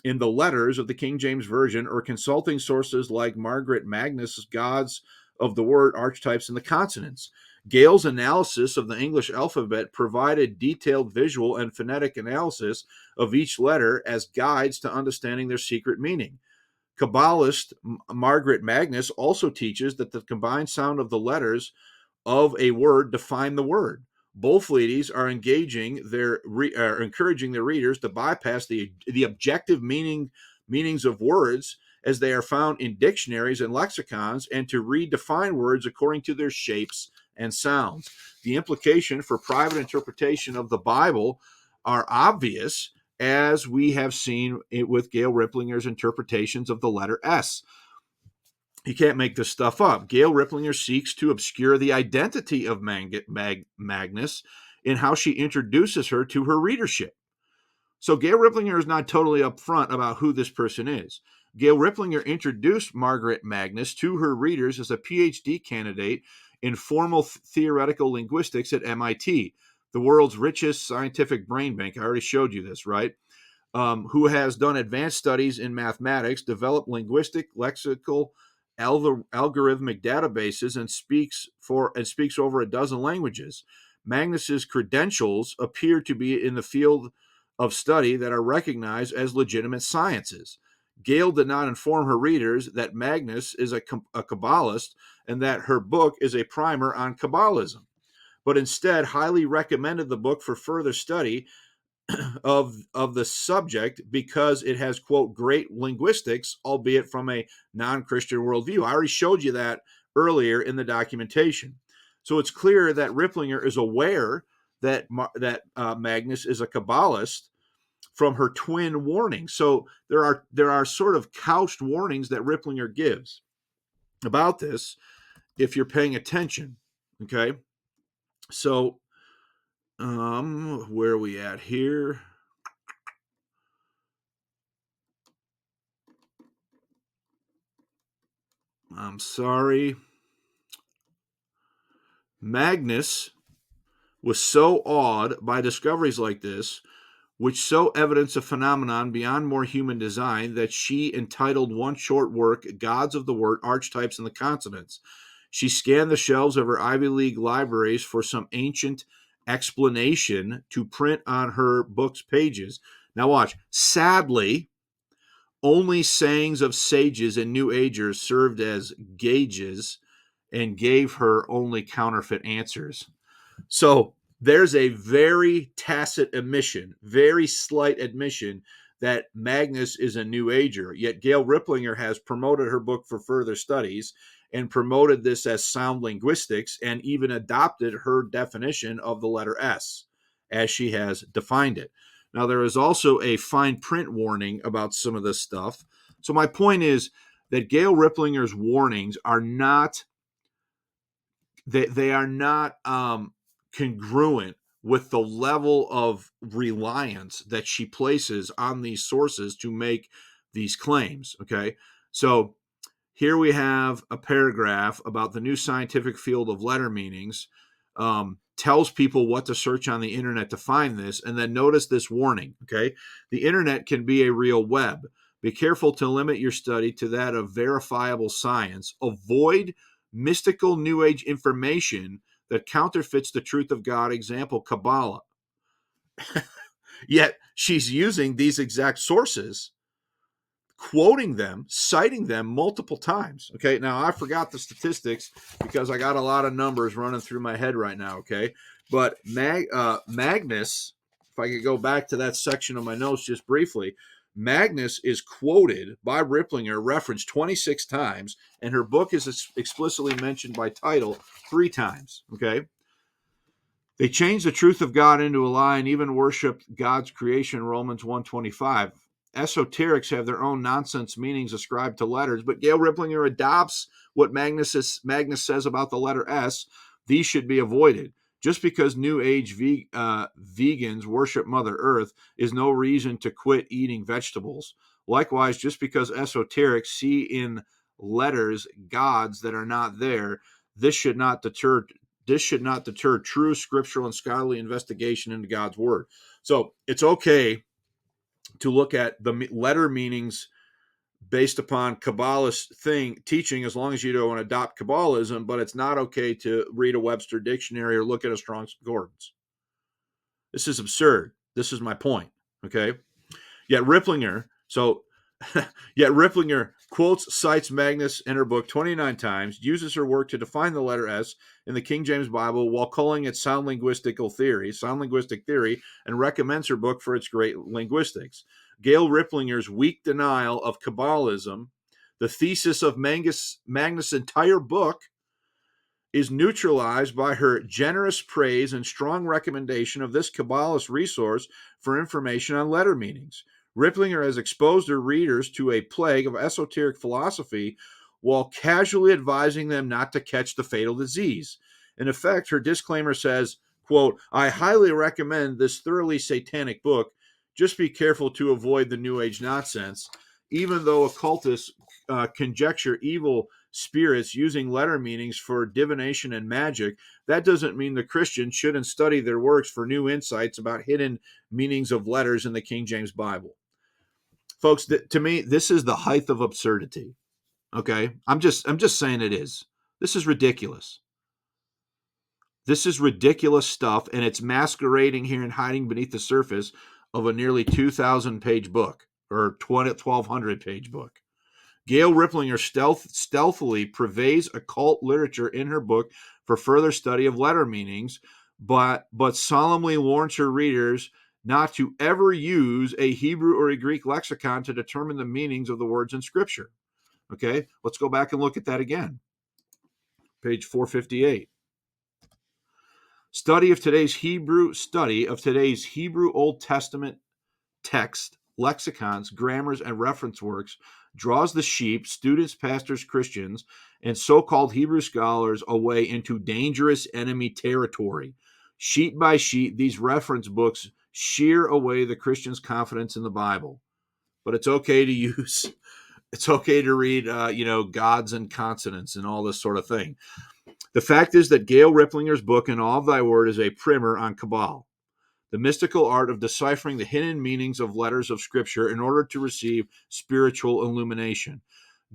[SPEAKER 1] in the letters of the King James Version or consulting sources like Margaret Magnus' Gods of the Word, Archetypes, and the Consonants. Gale's analysis of the English alphabet provided detailed visual and phonetic analysis of each letter as guides to understanding their secret meaning. Kabbalist Margaret Magnus also teaches that the combined sound of the letters of a word define the word. Both ladies are encouraging their readers to bypass the objective meanings of words as they are found in dictionaries and lexicons, and to redefine words according to their shapes and sounds. The implication for private interpretation of the Bible are obvious, as we have seen it with Gail Ripplinger's interpretations of the letter S. You can't make this stuff up. Gail Ripplinger seeks to obscure the identity of Magnus in how she introduces her to her readership. So Gail Ripplinger is not totally upfront about who this person is. Gail Ripplinger introduced Margaret Magnus to her readers as a PhD candidate in formal theoretical linguistics at MIT, the world's richest scientific brain bank. I already showed you this, right? Who has done advanced studies in mathematics, developed linguistic, lexical, algorithmic databases, and speaks over a dozen languages. Magnus's credentials appear to be in the field of study that are recognized as legitimate sciences. Gale did not inform her readers that Magnus is a Kabbalist and that her book is a primer on Kabbalism, but instead highly recommended the book for further study of the subject because it has, quote, great linguistics, albeit from a non-Christian worldview. I already showed you that earlier in the documentation. So it's clear that Ripplinger is aware that Magnus is a Kabbalist from her twin warnings. So there are sort of couched warnings that Ripplinger gives about this if you're paying attention. Okay, so where are we at here? I'm sorry. Magnus was so awed by discoveries like this, which so evidence a phenomenon beyond more human design, that she entitled one short work, Gods of the Word, Archetypes, and the Consonants. She scanned the shelves of her Ivy League libraries for some ancient explanation to print on her book's pages. Now watch. Sadly, only sayings of sages and New Agers served as gauges and gave her only counterfeit answers. So there's a very tacit admission, very slight admission that Magnus is a New Ager. Yet Gail Ripplinger has promoted her book for further studies and promoted this as sound linguistics and even adopted her definition of the letter S as she has defined it. Now, there is also a fine print warning about some of this stuff. So my point is that Gail Ripplinger's warnings are not they are not congruent with the level of reliance that she places on these sources to make these claims. Okay, so here we have a paragraph about the new scientific field of letter meanings, tells people what to search on the internet to find this, and then notice this warning. Okay, the internet can be a real web. Be careful to limit your study to that of verifiable science. Avoid mystical New Age information that counterfeits the truth of God, example, Kabbalah. Yet she's using these exact sources, quoting them, citing them multiple times. Okay, now I forgot the statistics because I got a lot of numbers running through my head right now. Okay, but Magnus, if I could go back to that section of my notes just briefly, Magnus is quoted by Ripplinger, referenced 26 times, and her book is explicitly mentioned by title 3 times. Okay. They changed the truth of God into a lie and even worshiped God's creation, Romans 1:25. Esoterics have their own nonsense meanings ascribed to letters, but Gail Ripplinger adopts what Magnus says about the letter S. These should be avoided. Just because New Age vegans worship Mother Earth is no reason to quit eating vegetables. Likewise, just because esoterics see in letters gods that are not there, this should not deter true scriptural and scholarly investigation into God's word. So it's okay to look at the letter meanings based upon Kabbalist teaching as long as you don't adopt Kabbalism, but it's not okay to read a Webster dictionary or look at a Strong's Concordance. This is absurd. This is my point. Okay. Yet Ripplinger quotes, cites Magnus in her book 29 times, uses her work to define the letter S in the King James Bible while calling it sound linguistic theory, and recommends her book for its great linguistics. Gail Ripplinger's weak denial of Kabbalism, the thesis of Magnus' entire book, is neutralized by her generous praise and strong recommendation of this Kabbalist resource for information on letter meanings. Ripplinger has exposed her readers to a plague of esoteric philosophy while casually advising them not to catch the fatal disease. In effect, her disclaimer says, quote, I highly recommend this thoroughly satanic book. Just be careful to avoid the New Age nonsense. Even though occultists conjecture evil spirits using letter meanings for divination and magic, that doesn't mean the Christian shouldn't study their works for new insights about hidden meanings of letters in the King James Bible. Folks, to me, this is the height of absurdity. Okay, I'm just saying it is. This is ridiculous. This is ridiculous stuff, and it's masquerading here and hiding beneath the surface of a nearly 2,000-page book, or 1,200-page book. Gail Ripplinger stealthily purveys occult literature in her book for further study of letter meanings, but solemnly warns her readers not to ever use a Hebrew or a Greek lexicon to determine the meanings of the words in Scripture. Okay, let's go back and look at that again. Page 458. Study of today's Hebrew Old Testament text, lexicons, grammars, and reference works draws the sheep, students, pastors, Christians, and so-called Hebrew scholars away into dangerous enemy territory. Sheet by sheet, these reference books shear away the Christian's confidence in the Bible. But it's okay to read, gods and consonants and all this sort of thing. The fact is that Gail Ripplinger's book, In All of Thy Word, is a primer on Kabbalah, the mystical art of deciphering the hidden meanings of letters of Scripture in order to receive spiritual illumination.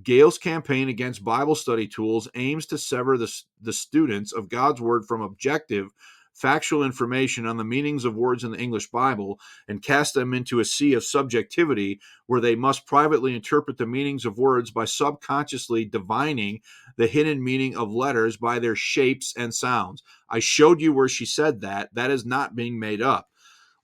[SPEAKER 1] Gail's campaign against Bible study tools aims to sever the students of God's Word from objective, factual information on the meanings of words in the English Bible and cast them into a sea of subjectivity where they must privately interpret the meanings of words by subconsciously divining the hidden meaning of letters by their shapes and sounds. I showed you where she said that. That is not being made up.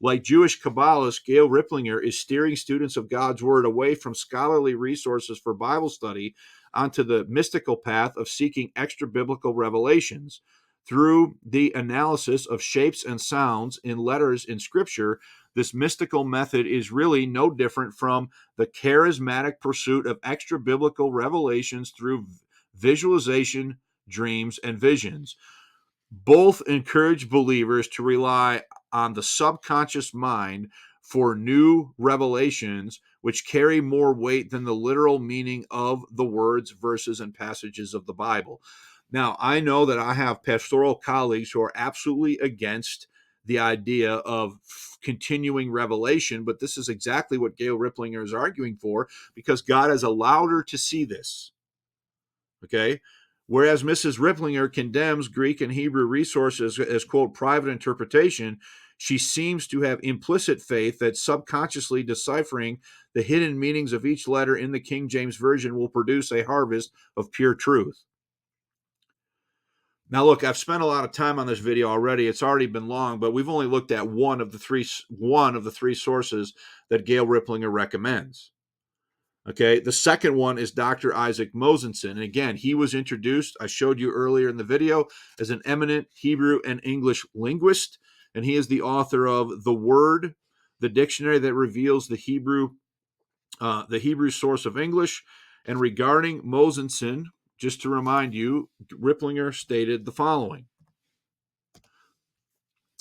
[SPEAKER 1] Like Jewish Kabbalist, Gail Ripplinger is steering students of God's Word away from scholarly resources for Bible study onto the mystical path of seeking extra-biblical revelations. Through the analysis of shapes and sounds in letters in Scripture, this mystical method is really no different from the charismatic pursuit of extra-biblical revelations through visualization, dreams, and visions. Both encourage believers to rely on the subconscious mind for new revelations, which carry more weight than the literal meaning of the words, verses, and passages of the Bible. Now, I know that I have pastoral colleagues who are absolutely against the idea of continuing revelation, but this is exactly what Gail Ripplinger is arguing for, because God has allowed her to see this. Okay? Whereas Mrs. Ripplinger condemns Greek and Hebrew resources as, quote, private interpretation, she seems to have implicit faith that subconsciously deciphering the hidden meanings of each letter in the King James Version will produce a harvest of pure truth. Now, look, I've spent a lot of time on this video already. It's already been long, but we've only looked at one of the three sources that Gail Ripplinger recommends. Okay, the second one is Dr. Isaac Mosenson. And again, he was introduced, I showed you earlier in the video, as an eminent Hebrew and English linguist. And he is the author of The Word, the dictionary that reveals the Hebrew source of English. And regarding Mosenson, just to remind you, Ripplinger stated the following.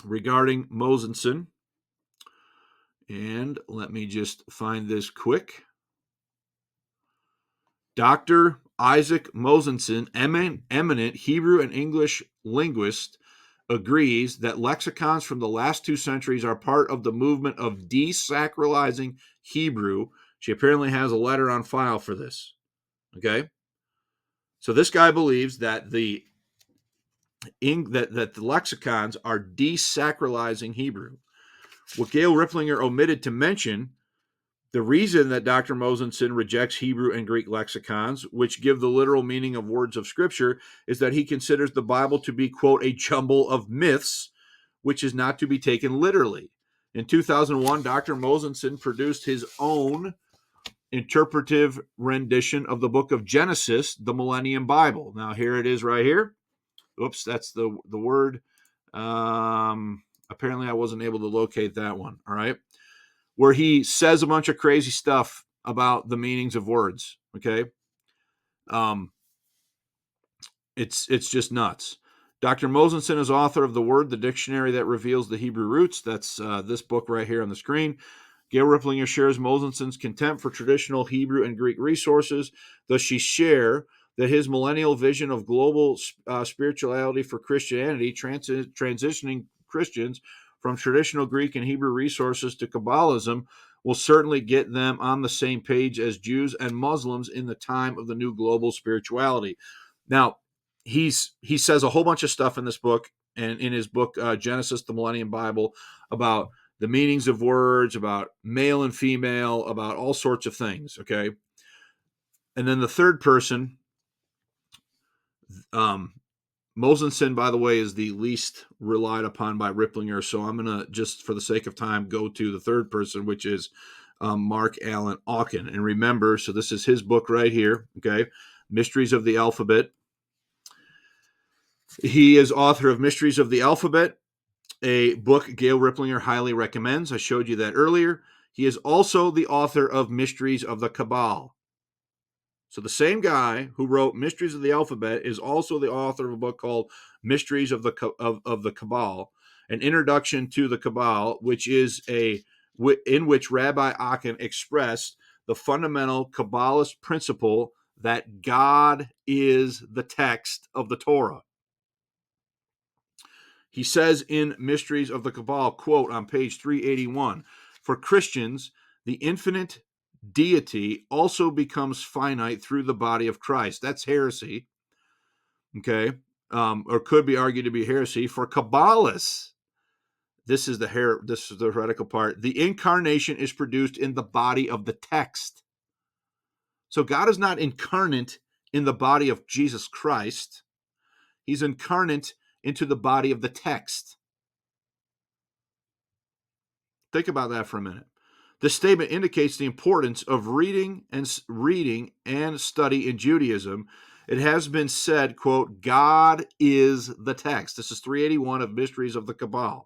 [SPEAKER 1] Regarding Mosenson, and let me just find this quick. Dr. Isaac Mosenson, eminent Hebrew and English linguist, agrees that lexicons from the last 2 centuries are part of the movement of desacralizing Hebrew. She apparently has a letter on file for this. Okay? So this guy believes that the lexicons are desacralizing Hebrew. What Gail Ripplinger omitted to mention, the reason that Dr. Mosenson rejects Hebrew and Greek lexicons, which give the literal meaning of words of Scripture, is that he considers the Bible to be, quote, a jumble of myths, which is not to be taken literally. In 2001, Dr. Mosenson produced his own interpretive rendition of the book of Genesis, the Millennium Bible. Now, here it is right here. Oops, that's the word. Apparently, I wasn't able to locate that one, all right? Where he says a bunch of crazy stuff about the meanings of words, okay? It's just nuts. Dr. Mosenson is author of The Word, the dictionary that reveals the Hebrew roots. That's this book right here on the screen. Gail Ripplinger shares Mosenson's contempt for traditional Hebrew and Greek resources. Does she share that his millennial vision of global spirituality for Christianity, transitioning Christians from traditional Greek and Hebrew resources to Kabbalism, will certainly get them on the same page as Jews and Muslims in the time of the new global spirituality? Now, he says a whole bunch of stuff in this book. and in his book, Genesis, the Millennium Bible, about the meanings of words, about male and female, about all sorts of things, okay? And then the third person, Mosenson, by the way, is the least relied upon by Ripplinger, so I'm going to, just for the sake of time, go to the third person, which is Marc-Alain Ouaknin. And remember, so this is his book right here, okay? Mysteries of the Alphabet. He is author of Mysteries of the Alphabet, a book Gail Ripplinger highly recommends. I showed you that earlier. He is also the author of Mysteries of the Kabbalah. So the same guy who wrote Mysteries of the Alphabet is also the author of a book called Mysteries of the Kabbalah, an introduction to the Kabbalah, which is in which Rabbi Ouaknin expressed the fundamental Kabbalist principle that God is the text of the Torah. He says in Mysteries of the Kabbalah, quote, on page 381, for Christians, the infinite deity also becomes finite through the body of Christ. That's heresy, okay, or could be argued to be heresy. For Kabbalists, this is the heretical part. The incarnation is produced in the body of the text. So God is not incarnate in the body of Jesus Christ. He's incarnate into the body of the text. Think about that for a minute. This statement indicates the importance of reading and study in Judaism. It has been said, quote, God is the text. This is 381 of Mysteries of the Kabbalah.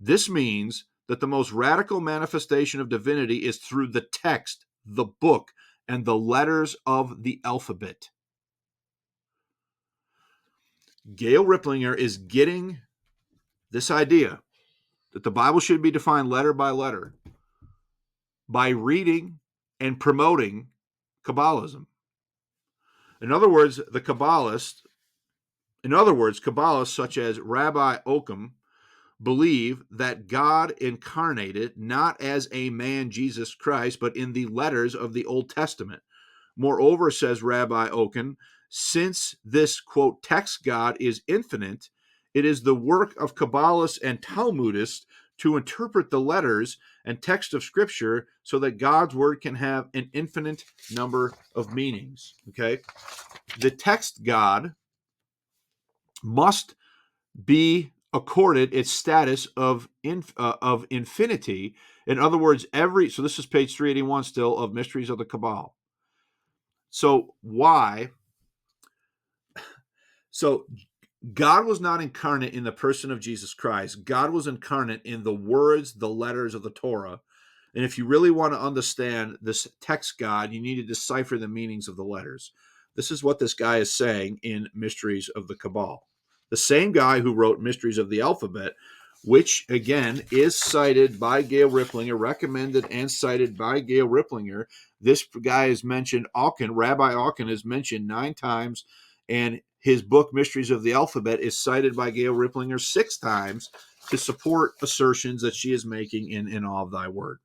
[SPEAKER 1] This means that the most radical manifestation of divinity is through the text, the book, and the letters of the alphabet. Gail Ripplinger is getting this idea that the Bible should be defined letter by letter by reading and promoting Kabbalism. In other words, Kabbalists such as Rabbi Ouaknin believe that God incarnated not as a man, Jesus Christ, but in the letters of the Old Testament. Moreover, says Rabbi Ouaknin, since this, quote, text God is infinite, it is the work of Kabbalists and Talmudists to interpret the letters and text of Scripture so that God's word can have an infinite number of meanings. Okay? The text God must be accorded its status of infinity. In other words, so this is page 381 still of Mysteries of the Kabbalah. So why? So God was not incarnate in the person of Jesus Christ. God was incarnate in the words, the letters of the Torah. And if you really want to understand this text God, you need to decipher the meanings of the letters. This is what this guy is saying in Mysteries of the Kabbalah. The same guy who wrote Mysteries of the Alphabet, which, again, is cited by Gail Ripplinger, recommended and cited by Gail Ripplinger. This guy is mentioned, Rabbi Ouaknin is mentioned 9 times, and his book, Mysteries of the Alphabet, is cited by Gail Ripplinger 6 times to support assertions that she is making in All of Thy Word.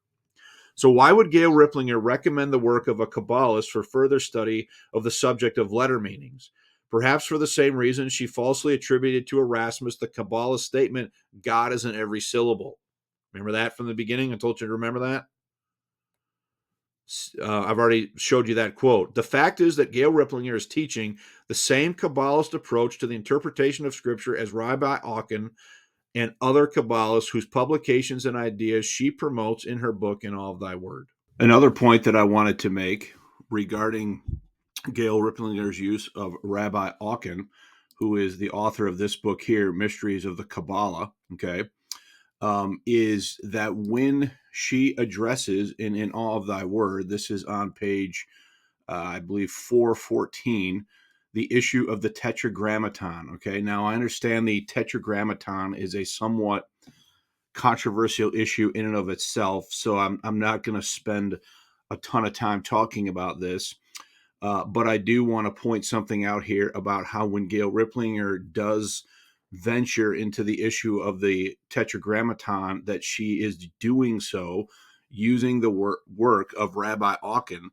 [SPEAKER 1] So why would Gail Ripplinger recommend the work of a Kabbalist for further study of the subject of letter meanings? Perhaps for the same reason she falsely attributed to Erasmus the Kabbalah statement, God is in every syllable. Remember that from the beginning? I told you to remember that. I've already showed you that quote. The fact is that Gail Ripplinger is teaching the same Kabbalist approach to the interpretation of Scripture as Rabbi Ouaknin and other Kabbalists whose publications and ideas she promotes in her book, In All of Thy Word. Another point that I wanted to make regarding Gail Ripplinger's use of Rabbi Ouaknin, who is the author of this book here, Mysteries of the Kabbalah, okay, is that when she addresses in All of Thy Word, this is on page, I believe, 414, the issue of the Tetragrammaton. Okay, now I understand the Tetragrammaton is a somewhat controversial issue in and of itself, so I'm not going to spend a ton of time talking about this. But I do want to point something out here about how when Gail Ripplinger does venture into the issue of the Tetragrammaton, that she is doing so using the work of Rabbi Ouaknin,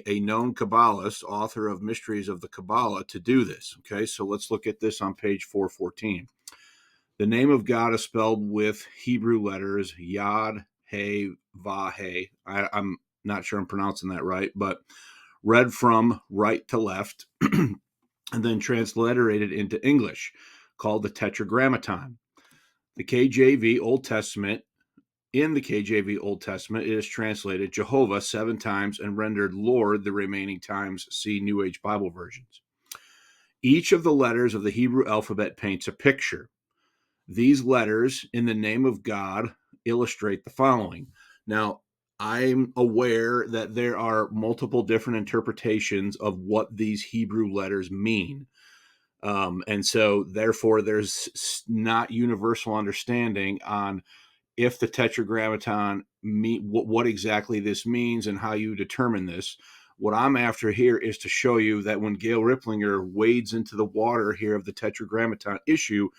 [SPEAKER 1] a known Kabbalist, author of Mysteries of the Kabbalah, to do this. Okay, so let's look at this on page 414. The name of God is spelled with Hebrew letters Yod, He, Vah, He. I'm not sure I'm pronouncing that right, but read from right to left and then transliterated into English, called the Tetragrammaton. The KJV Old Testament, in the KJV Old Testament, it is translated Jehovah 7 times and rendered Lord the remaining times. See New Age Bible versions. Each of the letters of the Hebrew alphabet paints a picture. These letters in the name of God illustrate the following. Now, I'm aware that there are multiple different interpretations of what these Hebrew letters mean. And so, therefore, there's not universal understanding on if the Tetragrammaton, what exactly this means and how you determine this. What I'm after here is to show you that when Gail Ripplinger wades into the water here of the Tetragrammaton issue,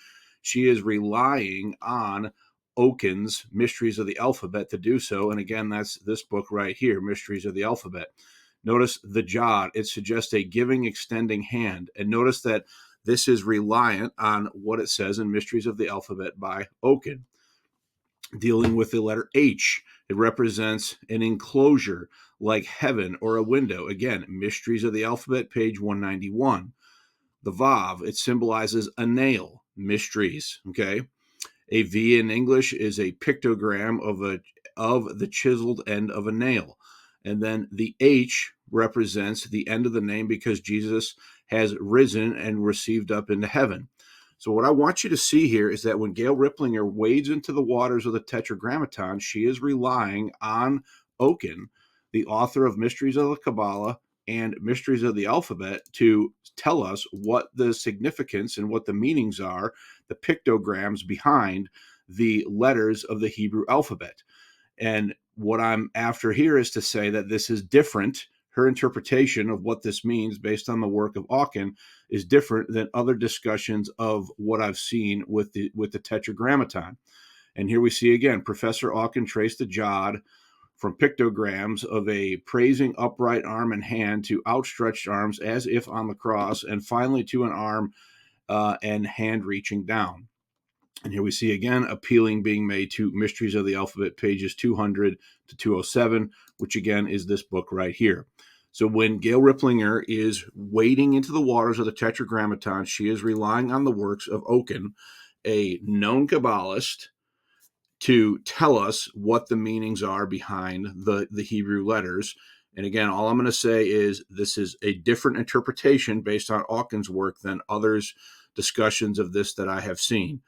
[SPEAKER 1] she is relying on Oken's Mysteries of the Alphabet to do so. And again, that's this book right here, Mysteries of the Alphabet. Notice the jod. It suggests a giving, extending hand. And notice that this is reliant on what it says in Mysteries of the Alphabet by Oken. Dealing with the letter H, it represents an enclosure like heaven or a window. Again, Mysteries of the Alphabet, page 191. The Vav, it symbolizes a nail. Mysteries, okay? A V in English is a pictogram of the chiseled end of a nail. And then the H represents the end of the name because Jesus has risen and received up into heaven. So what I want you to see here is that when Gail Ripplinger wades into the waters of the Tetragrammaton, she is relying on Oken, the author of Mysteries of the Kabbalah and Mysteries of the Alphabet, to tell us what the significance and what the meanings are, the pictograms behind the letters of the Hebrew alphabet. And what I'm after here is to say that this is different. Her interpretation of what this means based on the work of Oken is different than other discussions of what I've seen with the Tetragrammaton. And here we see again, Professor Oken traced the jod from pictograms of a praising upright arm and hand to outstretched arms as if on the cross, and finally to an arm and hand reaching down. And here we see again appealing being made to Mysteries of the Alphabet, pages 200 to 207, which again is this book right here. So when Gail Ripplinger is wading into the waters of the Tetragrammaton, she is relying on the works of Oken, a known Kabbalist, to tell us what the meanings are behind the Hebrew letters. And again, all I'm going to say is this is a different interpretation based on Oken's work than others' discussions of this that I have seen.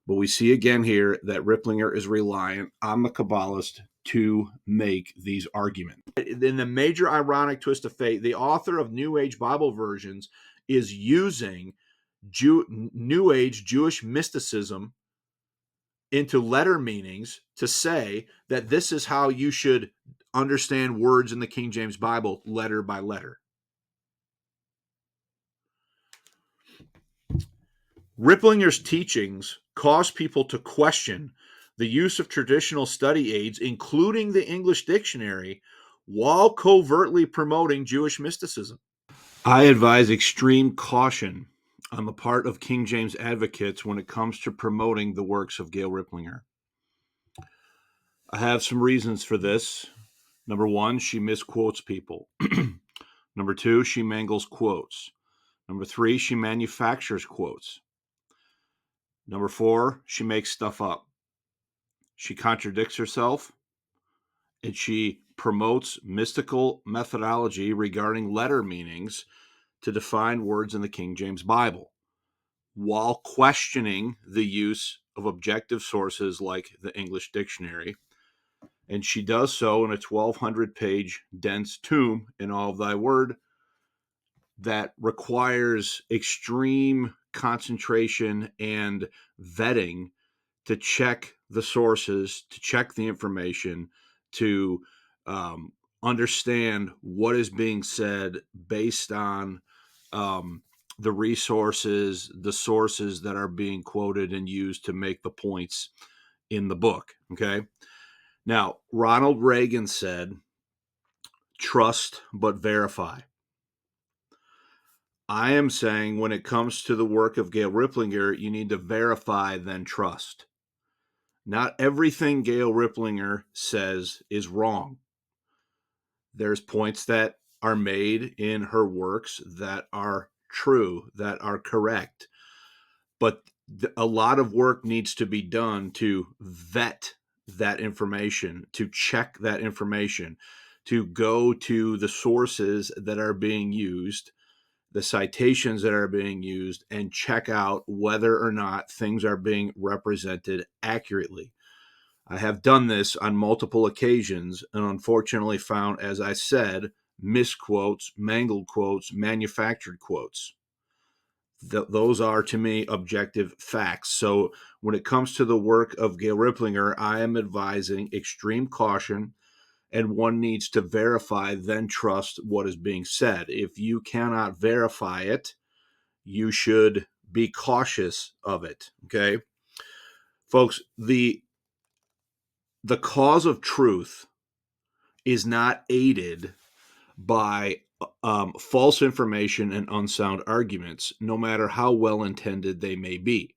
[SPEAKER 1] But we see again here that Ripplinger is reliant on the Kabbalist to make these arguments. In the major ironic twist of fate, the author of New Age Bible versions is using New Age Jewish mysticism into letter meanings to say that this is how you should understand words in the King James Bible, letter by letter. Ripplinger's teachings cause people to question the use of traditional study aids, including the English dictionary, while covertly promoting Jewish mysticism. I advise extreme caution on the part of King James advocates when it comes to promoting the works of Gail Ripplinger. I have some reasons for this. Number one, she misquotes people. Number two, she mangles quotes. Number three, she manufactures quotes. Number four, she makes stuff up. She contradicts herself, and she promotes mystical methodology regarding letter meanings to define words in the King James Bible, while questioning the use of objective sources like the English dictionary. And she does so in a 1,200-page dense tome, In All of Thy Word, that requires extreme concentration and vetting to check the sources, to check the information, to understand what is being said based on the resources, the sources that are being quoted and used to make the points in the book. Okay. Now, Ronald Reagan said, trust but verify. I am saying when it comes to the work of Gail Ripplinger, you need to verify, then trust. Not everything Gail Ripplinger says is wrong. There's points that are made in her works that are true, that are correct. But a lot of work needs to be done to vet that information, to check that information, to go to the sources that are being used, the citations that are being used, and check out whether or not things are being represented accurately. I have done this on multiple occasions and unfortunately found, as I said, misquotes, mangled quotes, manufactured quotes. Those are, to me, objective facts. So when it comes to the work of Gail Ripplinger, I am advising extreme caution, and one needs to verify, then trust what is being said. If you cannot verify it, you should be cautious of it. Okay, folks, the cause of truth is not aided by false information and unsound arguments, no matter how well intended they may be.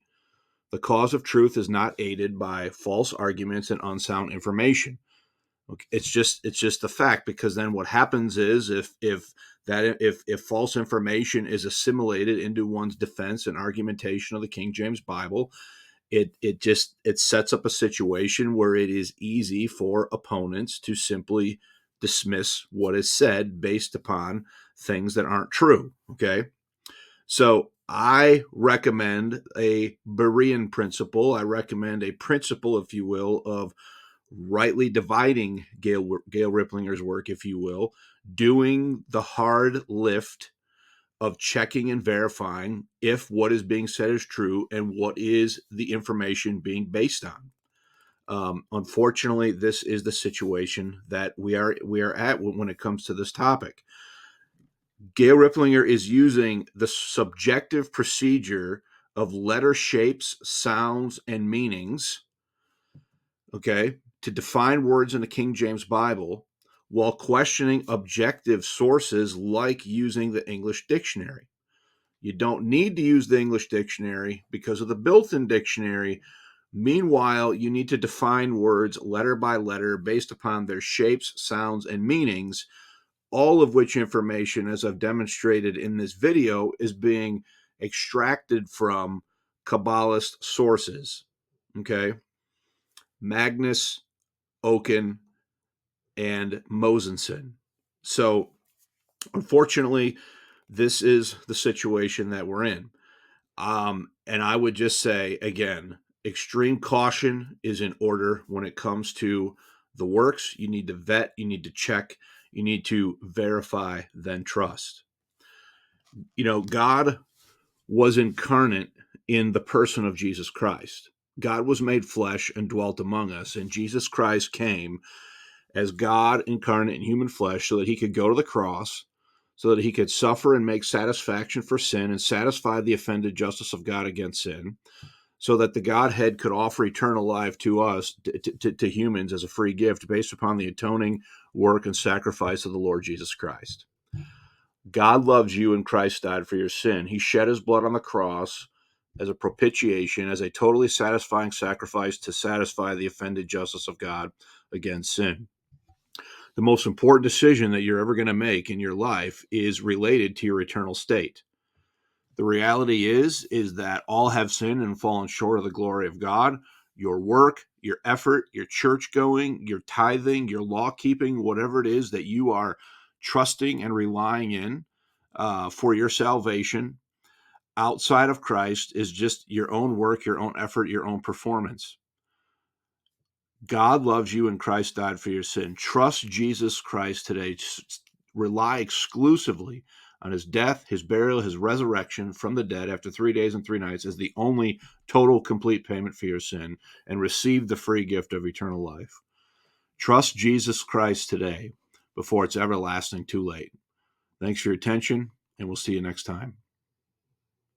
[SPEAKER 1] The cause of truth is not aided by false arguments and unsound information. Okay, it's just the fact, because then what happens is if false information is assimilated into one's defense and argumentation of the King James Bible, it sets up a situation where it is easy for opponents to simply dismiss what is said based upon things that aren't true. Okay, so I recommend a Berean principle. I recommend a principle, if you will, of rightly dividing Gail Ripplinger's work, if you will, doing the hard lift of checking and verifying if what is being said is true and what is the information being based on. Unfortunately, this is the situation that we are at when it comes to this topic. Gail Ripplinger is using the subjective procedure of letter shapes, sounds, and meanings, okay, to define words in the King James Bible while questioning objective sources like using the English dictionary. You don't need to use the English dictionary because of the built-in dictionary. Meanwhile, you need to define words letter by letter based upon their shapes, sounds, and meanings, all of which information, as I've demonstrated in this video, is being extracted from Kabbalist sources. Okay? Magnus, Ouaknin, and Mosenson. So, unfortunately, this is the situation that we're in. And I would just say, again, extreme caution is in order when it comes to the works. You need to vet, you need to check, you need to verify, then trust. You know, God was incarnate in the person of Jesus Christ. God was made flesh and dwelt among us, and Jesus Christ came as God incarnate in human flesh so that he could go to the cross, so that he could suffer and make satisfaction for sin and satisfy the offended justice of God against sin, so that the Godhead could offer eternal life to us, to humans, as a free gift based upon the atoning work and sacrifice of the Lord Jesus Christ. God loves you, and Christ died for your sin. He shed his blood on the cross as a propitiation, as a totally satisfying sacrifice to satisfy the offended justice of God against sin. The most important decision that you're ever going to make in your life is related to your eternal state. The reality is that all have sinned and fallen short of the glory of God. Your work, your effort, your church going, your tithing, your law keeping, whatever it is that you are trusting and relying in for your salvation outside of Christ is just your own work, your own effort, your own performance. God loves you, and Christ died for your sin. Trust Jesus Christ today. Rely exclusively on his death, his burial, his resurrection from the dead after 3 days and 3 nights as the only total complete payment for your sin, and receive the free gift of eternal life. Trust Jesus Christ today before it's everlasting too late. Thanks for your attention, and we'll see you next time.